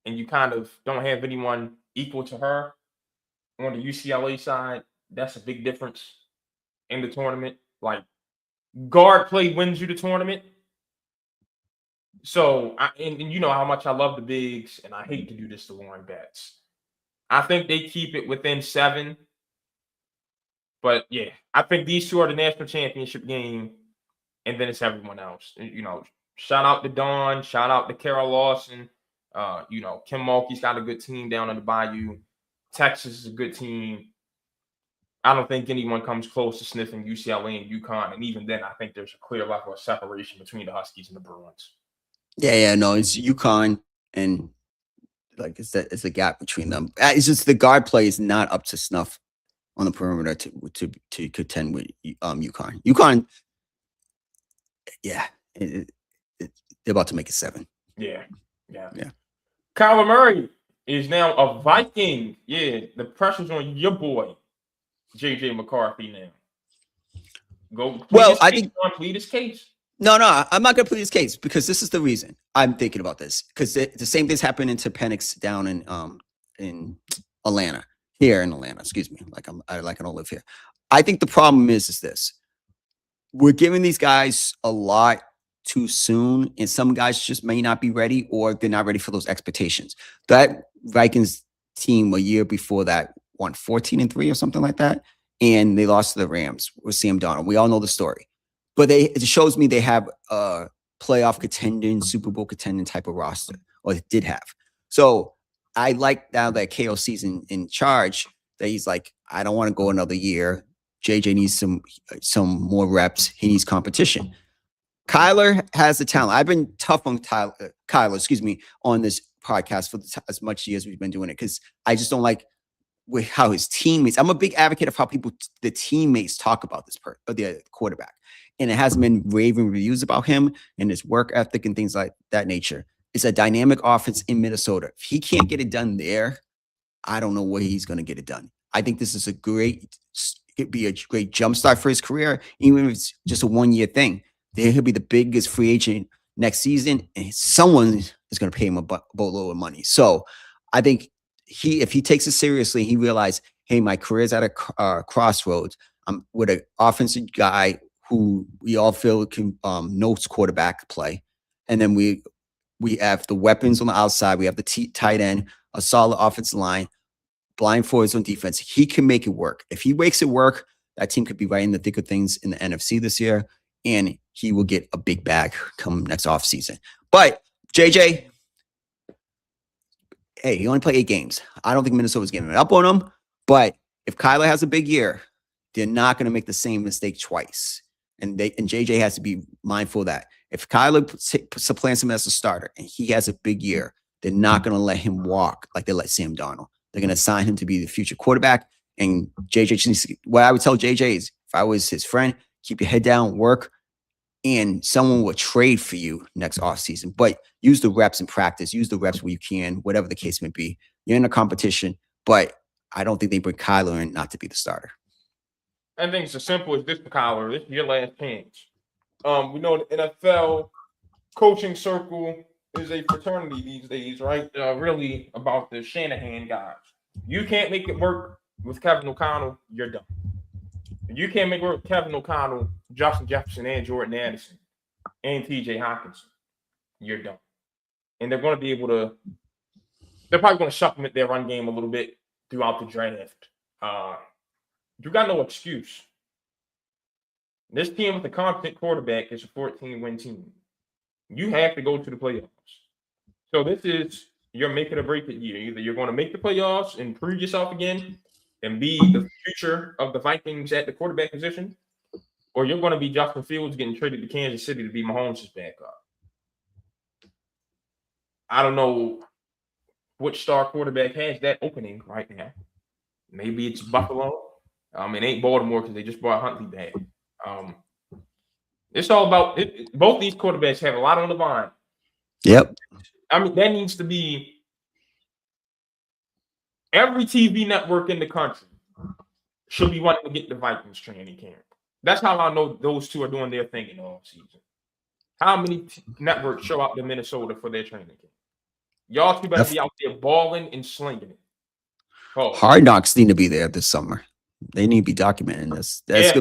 and you kind of don't have anyone equal to her on the UCLA side, that's a big difference in the tournament. Like, guard play wins you the tournament. So, and you know how much I love the bigs, and I hate to do this to Lauren Betts. I think they keep it within 7. But, yeah, I think these 2 are the national championship game, and then it's everyone else. Shout out to Dawn. Shout out to Carol Lawson. Kim Mulkey's got a good team down in the Bayou. Texas is a good team. I don't think anyone comes close to sniffing UCLA and UConn. And even then, I think there's a clear level of separation between the Huskies and the Bruins. Yeah, no, it's UConn, and like it's a gap between them. It's just the guard play is not up to snuff on the perimeter to contend with UConn. UConn, yeah, they're about to make it 7. Yeah. Yeah. Kyler Murray is now a Viking. Yeah, the pressure's on your boy, JJ McCarthy now. Go plead Well, his I case, think John, plead his case. no, I'm not going to plead his case because this is the reason I'm thinking about this, because the same thing's happening to Penix down in Atlanta, here in Atlanta. Excuse me, I don't live here. I think the problem is this: we're giving these guys a lot too soon, and some guys just may not be ready, or they're not ready for those expectations. That Vikings team a year before that won 14-3 or something like that, and they lost to the Rams with Sam Darnold. We all know the story, but it shows me they have a playoff contending, Super Bowl contending type of roster, or they did have. So I like now that KOC's in charge, that he's like, I don't want to go another year. JJ needs some more reps. He needs competition. Kyler has the talent. I've been tough on Kyler, on this podcast for as much years we've been doing it, because I just don't like how his teammates. I'm a big advocate of how the teammates talk about the quarterback, and it hasn't been raving reviews about him and his work ethic and things like that nature. It's a dynamic offense in Minnesota. If he can't get it done there, I don't know where he's going to get it done. I think this is could be a great jumpstart for his career, even if it's just a 1-year thing. Then he'll be the biggest free agent next season, and someone is going to pay him a boatload of money. So I think if he takes it seriously, he realized, hey, my career's at a crossroads. I'm with an offensive guy who we all feel can knows quarterback play, and then we have the weapons on the outside. We have the tight end, a solid offensive line, blindfolds on defense. He can make it work. If he makes it work, that team could be right in the thick of things in the NFC this year, and he will get a big bag come next offseason. But JJ, hey, he only played 8 games. I don't think Minnesota's giving it up on him. But if Kyler has a big year, they're not going to make the same mistake twice. And JJ has to be mindful of that. If Kyler supplants him as a starter and he has a big year, they're not going to let him walk like they let Sam Darnold. They're going to sign him to be the future quarterback. And JJ, what I would tell JJ is, if I was his friend, keep your head down, work, and someone will trade for you next offseason. But use the reps in practice. Use the reps where you can, whatever the case may be. You're in a competition, but I don't think they bring Kyler in not to be the starter. I think it's as simple as this, Kyler. This is your last chance. We know the NFL coaching circle is a fraternity these days, right? Really about the Shanahan guys. You can't make it work with Kevin O'Connell, you're done. You can't make it work with Kevin O'Connell, Justin Jefferson, and Jordan Addison, and TJ Hawkinson, you're done. And they're going to be able to, they're probably going to supplement their run game a little bit throughout the draft. You got no excuse. This team with a competent quarterback is a 14-win team. You have to go to the playoffs. So this is your make it or break it year. Either you're going to make the playoffs and prove yourself again and be the future of the Vikings at the quarterback position, or you're going to be Justin Fields getting traded to Kansas City to be Mahomes' backup. I don't know which star quarterback has that opening right now. Maybe it's Buffalo. It ain't Baltimore because they just brought Huntley back. It's all about it. Both these quarterbacks have a lot on the line. Yep. That needs to be every TV network in the country should be wanting to get the Vikings training camp. That's how I know those two are doing their thing in the offseason. How many networks show up to Minnesota for their training camp? Y'all two better be out there balling and slinging it. Hard Knocks need to be there this summer. They need to be documenting this. It's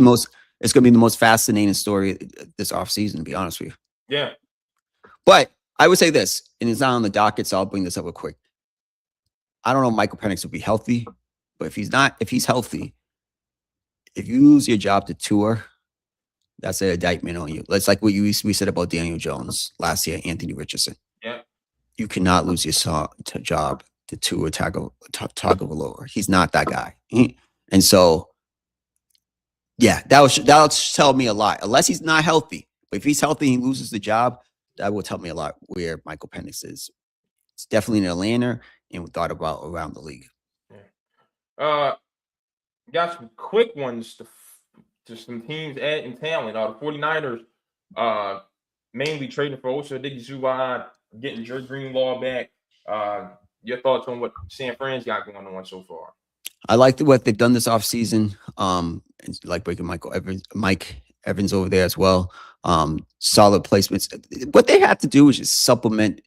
going to be the most fascinating story this offseason, to be honest with you. Yeah. But I would say this, and it's not on the docket, so I'll bring this up real quick. I don't know if Michael Penix will be healthy, but if he's healthy, if you lose your job to Tua, that's an indictment on you. That's like what we said about Daniel Jones last year, Anthony Richardson. Yeah. You cannot lose your job to Tua Tagovailoa. He's not that guy. And so, yeah, that'll tell me a lot. Unless he's not healthy. But if he's healthy and he loses the job, that will tell me a lot where Michael Penix is. It's definitely in Atlanta and thought about around the league. Yeah. got some quick ones to some teams adding talent. The 49ers mainly trading for Osa Odighizuwa, getting Dre Greenlaw back. Your thoughts on what San Fran's got going on so far? I like what they've done this offseason. Like breaking Mike Evans over there as well. Solid placements. What they have to do is just supplement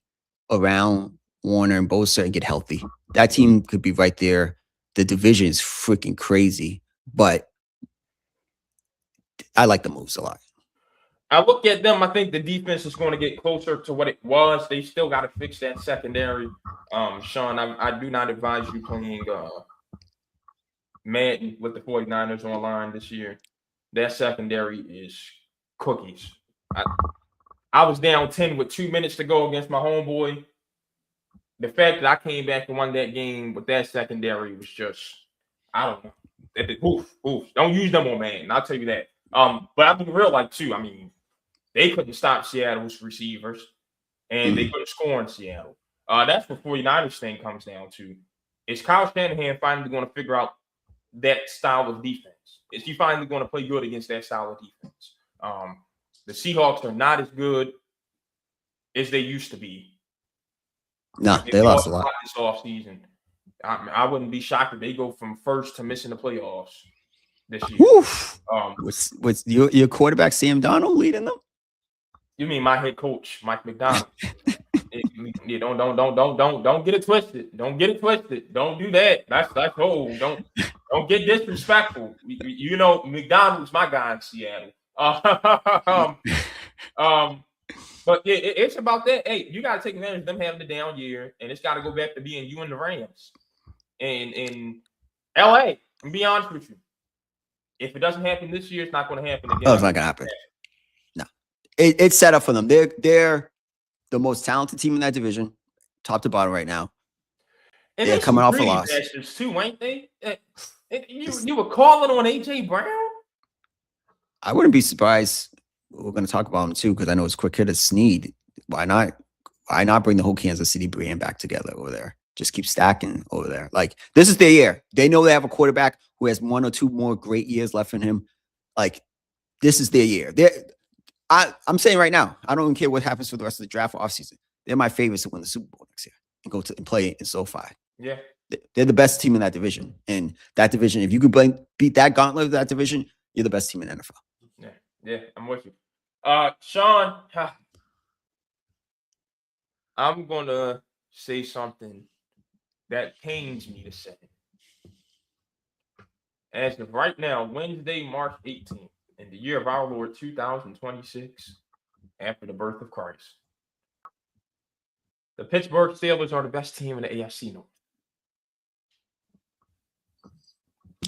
around Warner and Bosa and get healthy. That team could be right there. The division is freaking crazy, but I like the moves a lot. I look at them. I think the defense is going to get closer to what it was. They still got to fix that secondary. Sean, I do not advise you playing Madden with the 49ers online this year. That secondary is cookies. I was down 10 with 2 minutes to go against my homeboy. The fact that I came back and won that game with that secondary was just, I don't know. Oof. Don't use them on Madden. I'll tell you that. But I mean, real life too. I mean, they couldn't stop Seattle's receivers, and they couldn't score in Seattle. That's what 49ers thing comes down to. Is Kyle Shanahan finally going to figure out that style of defense? Is he finally going to play good against that style of defense? The Seahawks are not as good as they used to be. No, they lost a lot this offseason. I wouldn't be shocked if they go from first to missing the playoffs this year. Was your quarterback Sam Darnold leading them? You mean my head coach, Mike McDonald? Don't get it twisted. Don't get it twisted. Don't do that. That's don't get disrespectful. You know, McDonald's my guy in Seattle. But yeah, it's about that. Hey, you got to take advantage of them having the down year, and it's got to go back to being you and the Rams. And in LA, and be honest with you, if it doesn't happen this year, it's not going to happen again. Oh, it's not going to happen. No, it's set up for them. They're the most talented team in that division, top to bottom right now. And they're coming off a loss too, ain't they? You were calling on AJ Brown? I wouldn't be surprised. We're going to talk about him too because I know it's quick hitter Snead. Why not bring the whole Kansas City brand back together over there? Just keep stacking over there. Like, this is their year. They know they have a quarterback who has 1 or 2 more great years left in him. Like, this is their year. I'm saying right now, I don't even care what happens for the rest of the draft or offseason. They're my favorites to win the Super Bowl next year and play in SoFi. Yeah. They're the best team in that division. And that division, if you could beat that gauntlet of that division, you're the best team in the NFL. Yeah, I'm with you. Sean, I'm going to say something that pains me to say. As of right now, Wednesday, March 18th, in the year of our Lord 2026, after the birth of Christ, the Pittsburgh Steelers are the best team in the AFC North.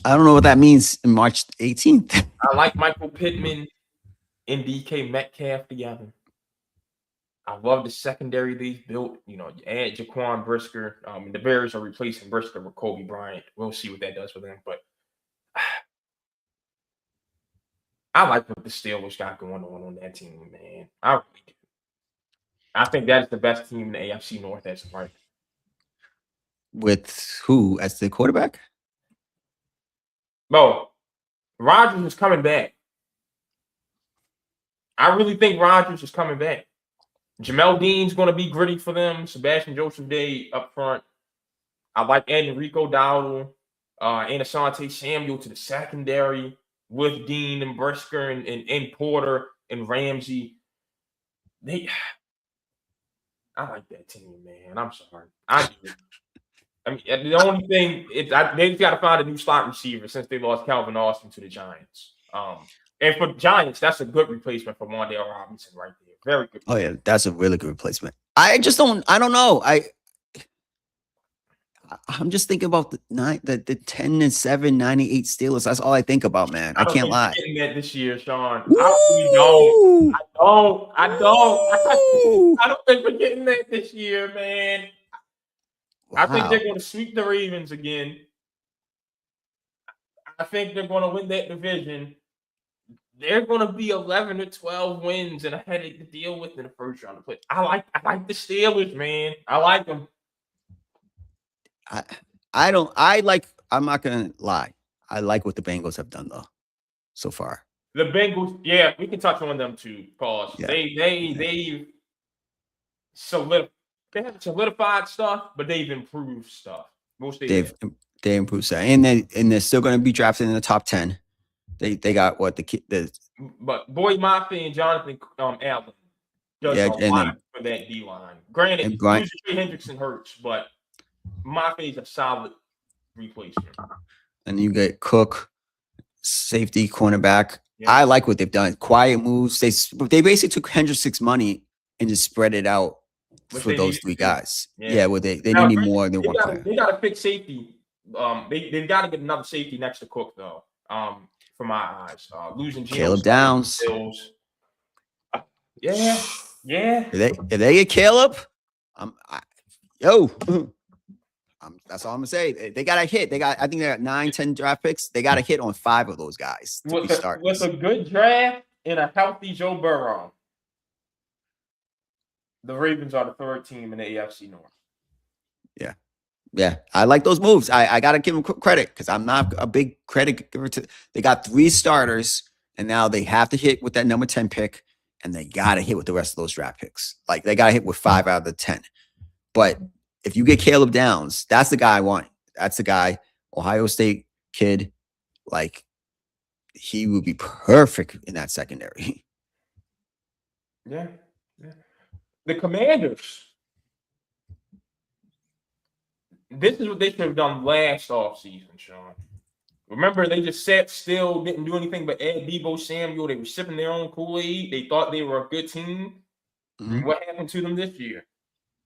I don't know what that means in March 18th. I like Michael Pittman and DK Metcalf together. I love the secondary they've built. You know, you add Jaquan Brisker. The Bears are replacing Brisker with Kobe Bryant. We'll see what that does for them. But I like what the Steelers got going on that team, man. I really do. I think that is the best team in the AFC North as of right now. With who as the quarterback? Well, Rodgers is coming back. I really think Rodgers is coming back. Jamel Dean's going to be gritty for them. Sebastian Joseph Day up front. I like adding Rico Dowdle and Asante Samuel to the secondary with Dean and Brisker and Porter and Ramsey. I like that team, man. I'm sorry. I do. I mean, the only thing they've got to find a new slot receiver since they lost Calvin Austin to the Giants. And for Giants, that's a good replacement for Wan'Dale Robinson right there. Very good. Oh, yeah. That's a really good replacement. I don't know. I'm just thinking about the 10-7, 9-8 Steelers. That's all I think about, man. I can't lie. Getting that this year, Sean. I don't think we're getting that this year, man. Wow. I think they're going to sweep the Ravens again. I think they're going to win that division. They're going to be 11 or 12 wins and a headache to deal with in the first round of play. I like the Steelers, man. I like them. I'm not going to lie. I like what the Bengals have done though so far. The Bengals, yeah, we can touch on them too. Pause. Yeah. They haven't solidified stuff, but they've improved stuff. Most They improved that, and they're still going to be drafted in the top 10. They got what but Boyd Mafe and Jonathan Allen does a lot for that D line. Granted, losing Trey Hendrickson hurts, but Mafe is a solid replacement. And you get Cook, safety, cornerback. Yeah. I like what they've done. Quiet moves. They basically took Hendrickson's money and just spread it out for those three guys. Yeah, well, they need more than one player. They got to fix safety. They've got to get another safety next to Cook though. For my eyes, losing Caleb Downs. Yeah. If they get Caleb, that's all I'm gonna say. They got a hit. I think they got 9-10 draft picks. They got a hit on 5 of those guys to be starters. With a good draft and a healthy Joe Burrow, the Ravens are the 3rd team in the AFC North. Yeah, I like those moves. I got to give them credit because I'm not a big credit giver to. They got 3 starters, and now they have to hit with that number 10 pick, and they got to hit with the rest of those draft picks. Like they got to hit with 5 out of the 10. But if you get Caleb Downs, that's the guy I want. That's the guy, Ohio State kid. Like he would be perfect in that secondary. Yeah. The Commanders. This is what they should have done last offseason, Sean. Remember, they just sat still, didn't do anything but add Deebo Samuel. They were sipping their own Kool-Aid. They thought they were a good team. Mm-hmm. What happened to them this year?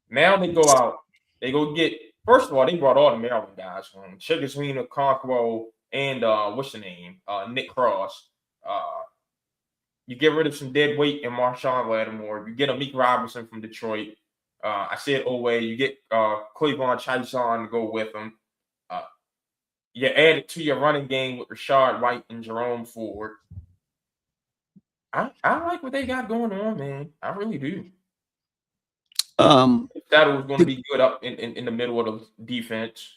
Now they go out. They go get, first of all, they brought all the Maryland guys from Chickaswina, Conqueror, and what's the name? Nick Cross. You get rid of some dead weight in Marshawn Lattimore. You get Amik Robinson from Detroit. I said Owe. You get Cleveland Chason to go with them. You add it to your running game with Rashad White and Jerome Ford. I like what they got going on, man. I really do. That was going to be good up in the middle of the defense.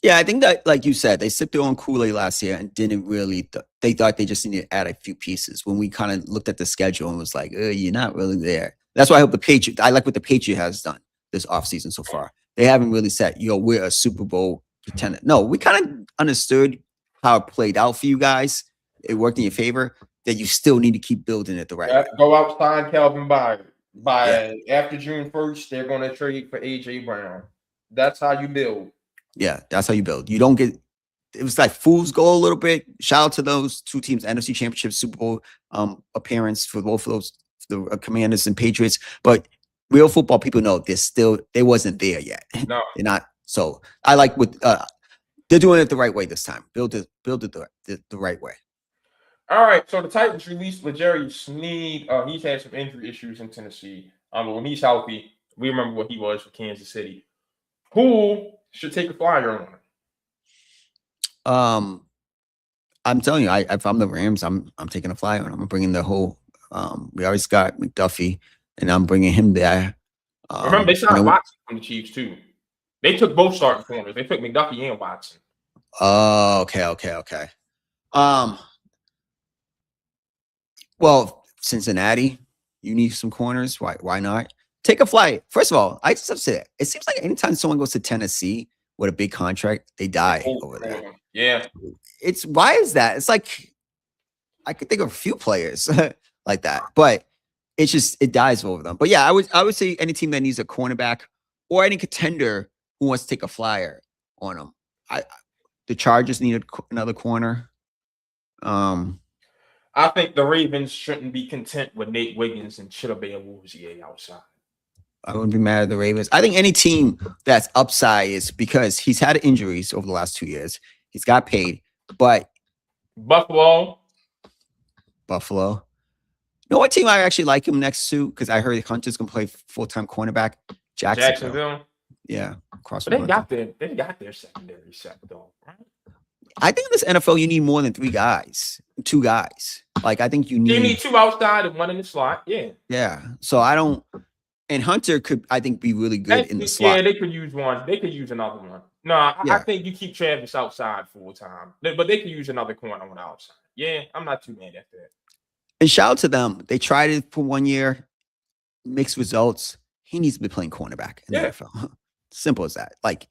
Yeah, I think that, like you said, they sipped their own Kool-Aid last year and didn't really. They thought they just needed to add a few pieces. When we kind of looked at the schedule and was like, you're not really there. That's why I hope the Patriot. I like what the Patriot has done this offseason so far. They haven't really said, we're a Super Bowl contender. No, we kind of understood how it played out for you guys. It worked in your favor. That you still need to keep building it the right way. Go outside Calvin Byard. After June 1st, they're going to trade for AJ Brown. That's how you build. Yeah, that's how you build. You don't get. It was like fool's gold a little bit. Shout out to those 2 teams, NFC Championship, Super Bowl appearance for both of those, the Commanders and Patriots. But real football people know they wasn't there yet. No, they're not. So I like what they're doing it the right way this time. Build it the right way. All right. So the Titans released L'Jarius Sneed. He's had some injury issues in Tennessee. But when he's healthy, we remember what he was for Kansas City. Who should take a flyer on him? I'm telling you, if I'm the Rams, I'm taking a flyer on him. I'm bringing the whole. We always got McDuffie, and I'm bringing him there. Remember, they signed Watson from the Chiefs too. They took both starting corners. They took McDuffie and Watson. Oh, okay. Well, Cincinnati, you need some corners. Why not? Take a flight. First of all, I just have to say it seems like anytime someone goes to Tennessee with a big contract, they die over there. Yeah. Why is that? It's like I could think of a few players like that, but it dies over them. But yeah, I would say any team that needs a cornerback or any contender who wants to take a flyer on them. The Chargers need another corner. I think the Ravens shouldn't be content with Nate Wiggins and Chidobe Awuzie outside. I wouldn't be mad at the Ravens. I think any team that's upside is because he's had injuries over the last 2 years. He's got paid, but Buffalo. You know what team I actually like him next to? Because I heard Hunter's gonna play full-time cornerback. Jacksonville. Yeah, but they got their secondary set though, right? I think in this NFL you need more than 2 guys. Like I think you need 2 outside and 1 in the slot. Yeah. So I don't. And Hunter could, I think, be really good in the slot. Yeah, they could use one. They could use another one. No, I Yeah. think you keep Travis outside full time, but they can use another corner on the outside. Yeah, I'm not too mad at that. And shout out to them. They tried it for 1 year, mixed results. He needs to be playing cornerback in the Yeah, NFL. Simple as that. Like,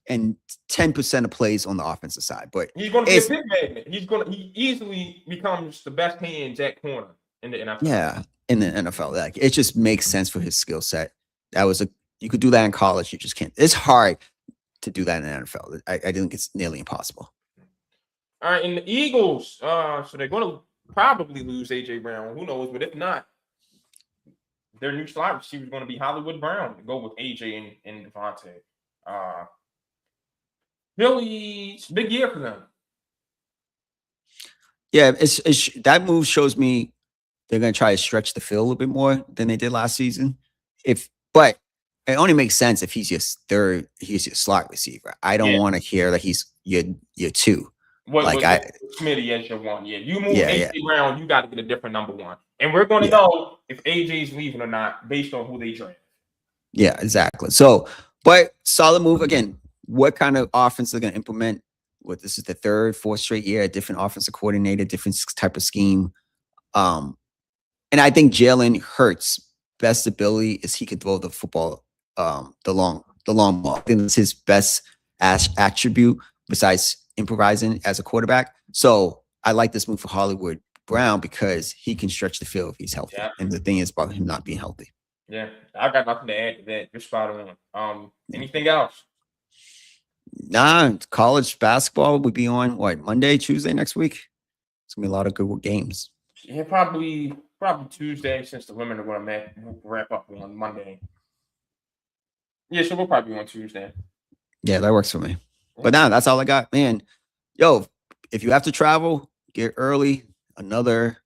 and 10% of plays on the offensive side. But he's going to be a it's big magnet. He easily becomes the best hands at corner in the NFL. yeah, in the NFL. Like it just makes sense for his skill set. That was a you could do that in college. You just can't. It's hard to do that in the NFL. I think it's nearly impossible. All right, and the Eagles, so they're going to probably lose AJ Brown. Who knows? But if not, their new slot receiver is going to be Hollywood Brown to go with AJ and Devontae. Phillies, big year for them. Yeah, it's that move shows me they're going to try to stretch the field a little bit more than they did last season. But it only makes sense if he's he's your slot receiver. I don't Yeah. want to hear that he's your two. What Like Smitty as your one? Yeah, you move Yeah, AJ Brown, you got to get a different number one, and we're going to know if AJ's leaving or not based on who they draft. Yeah, exactly. So, but solid move again. What kind of offense they're going to implement? This is the third, fourth straight year, a different offensive coordinator, different type of scheme. And I think Jalen Hurts' best ability is he can throw the football, the long ball. I think it's his best attribute besides improvising as a quarterback. So I like this move for Hollywood Brown because he can stretch the field if he's healthy. Yeah. And the thing is about him not being healthy. Yeah, I got nothing to add to that. You're spot on. Anything else? Nah, college basketball would be on Monday, Tuesday next week. It's gonna be a lot of good games. Yeah, probably Tuesday since the women are going to wrap up on Monday. Yeah, so we'll probably be on Tuesday. Yeah, that works for me. But now that's all I got, man. Yo, if you have to travel, get early. It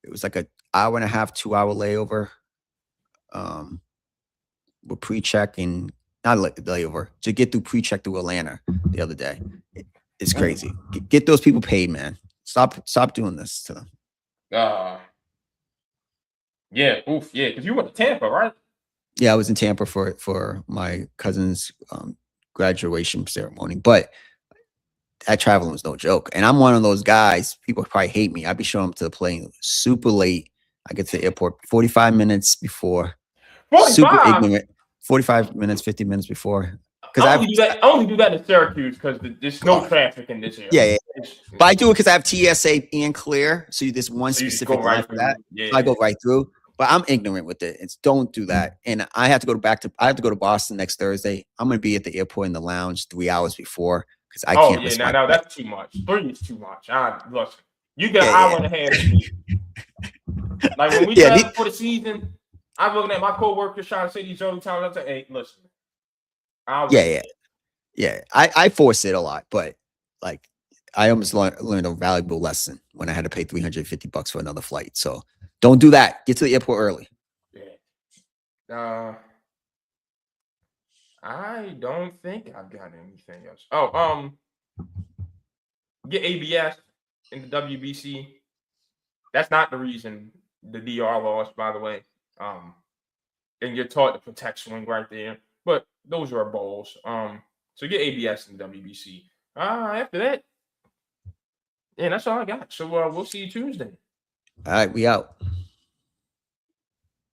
was like an hour and a half, 2 hour layover. With pre-check and not layover to get through pre-check through Atlanta the other day. It's crazy. Get those people paid, man. Stop doing this to them. Yeah, because you went to Tampa, right? Yeah, I was in Tampa for my cousin's graduation ceremony, but that traveling was no joke. And I'm one of those guys. People probably hate me. I'd be showing up to the plane super late. I get to the airport 45 minutes before. 45? Super ignorant. 45 minutes, 50 minutes before. Because I only do that in Syracuse because there's no traffic in this area. Yeah. But I do it because I have TSA and clear. So there's one specific line for that. Yeah. So I go right through. But I'm ignorant with it. It's don't do that. And I have to go to Boston next Thursday. I'm gonna be at the airport in the lounge 3 hours before because I can't. Yeah, now that's too much. 3 is too much. Look, you got an hour and a half to me. Like when we traveled for the season, I'm looking at my coworkers trying to say these early times. I'm saying, hey, listen. Yeah. I force it a lot, but like I almost learned a valuable lesson when I had to pay $350 for another flight. So don't do that. Get to the airport early. Yeah. I don't think I've got anything else. Get ABS in the WBC. That's not the reason the DR lost, by the way. And you're taught to protect swing right there. But those are bowls. So get ABS in the WBC. After that, yeah, that's all I got. So we'll see you Tuesday. All right, we out.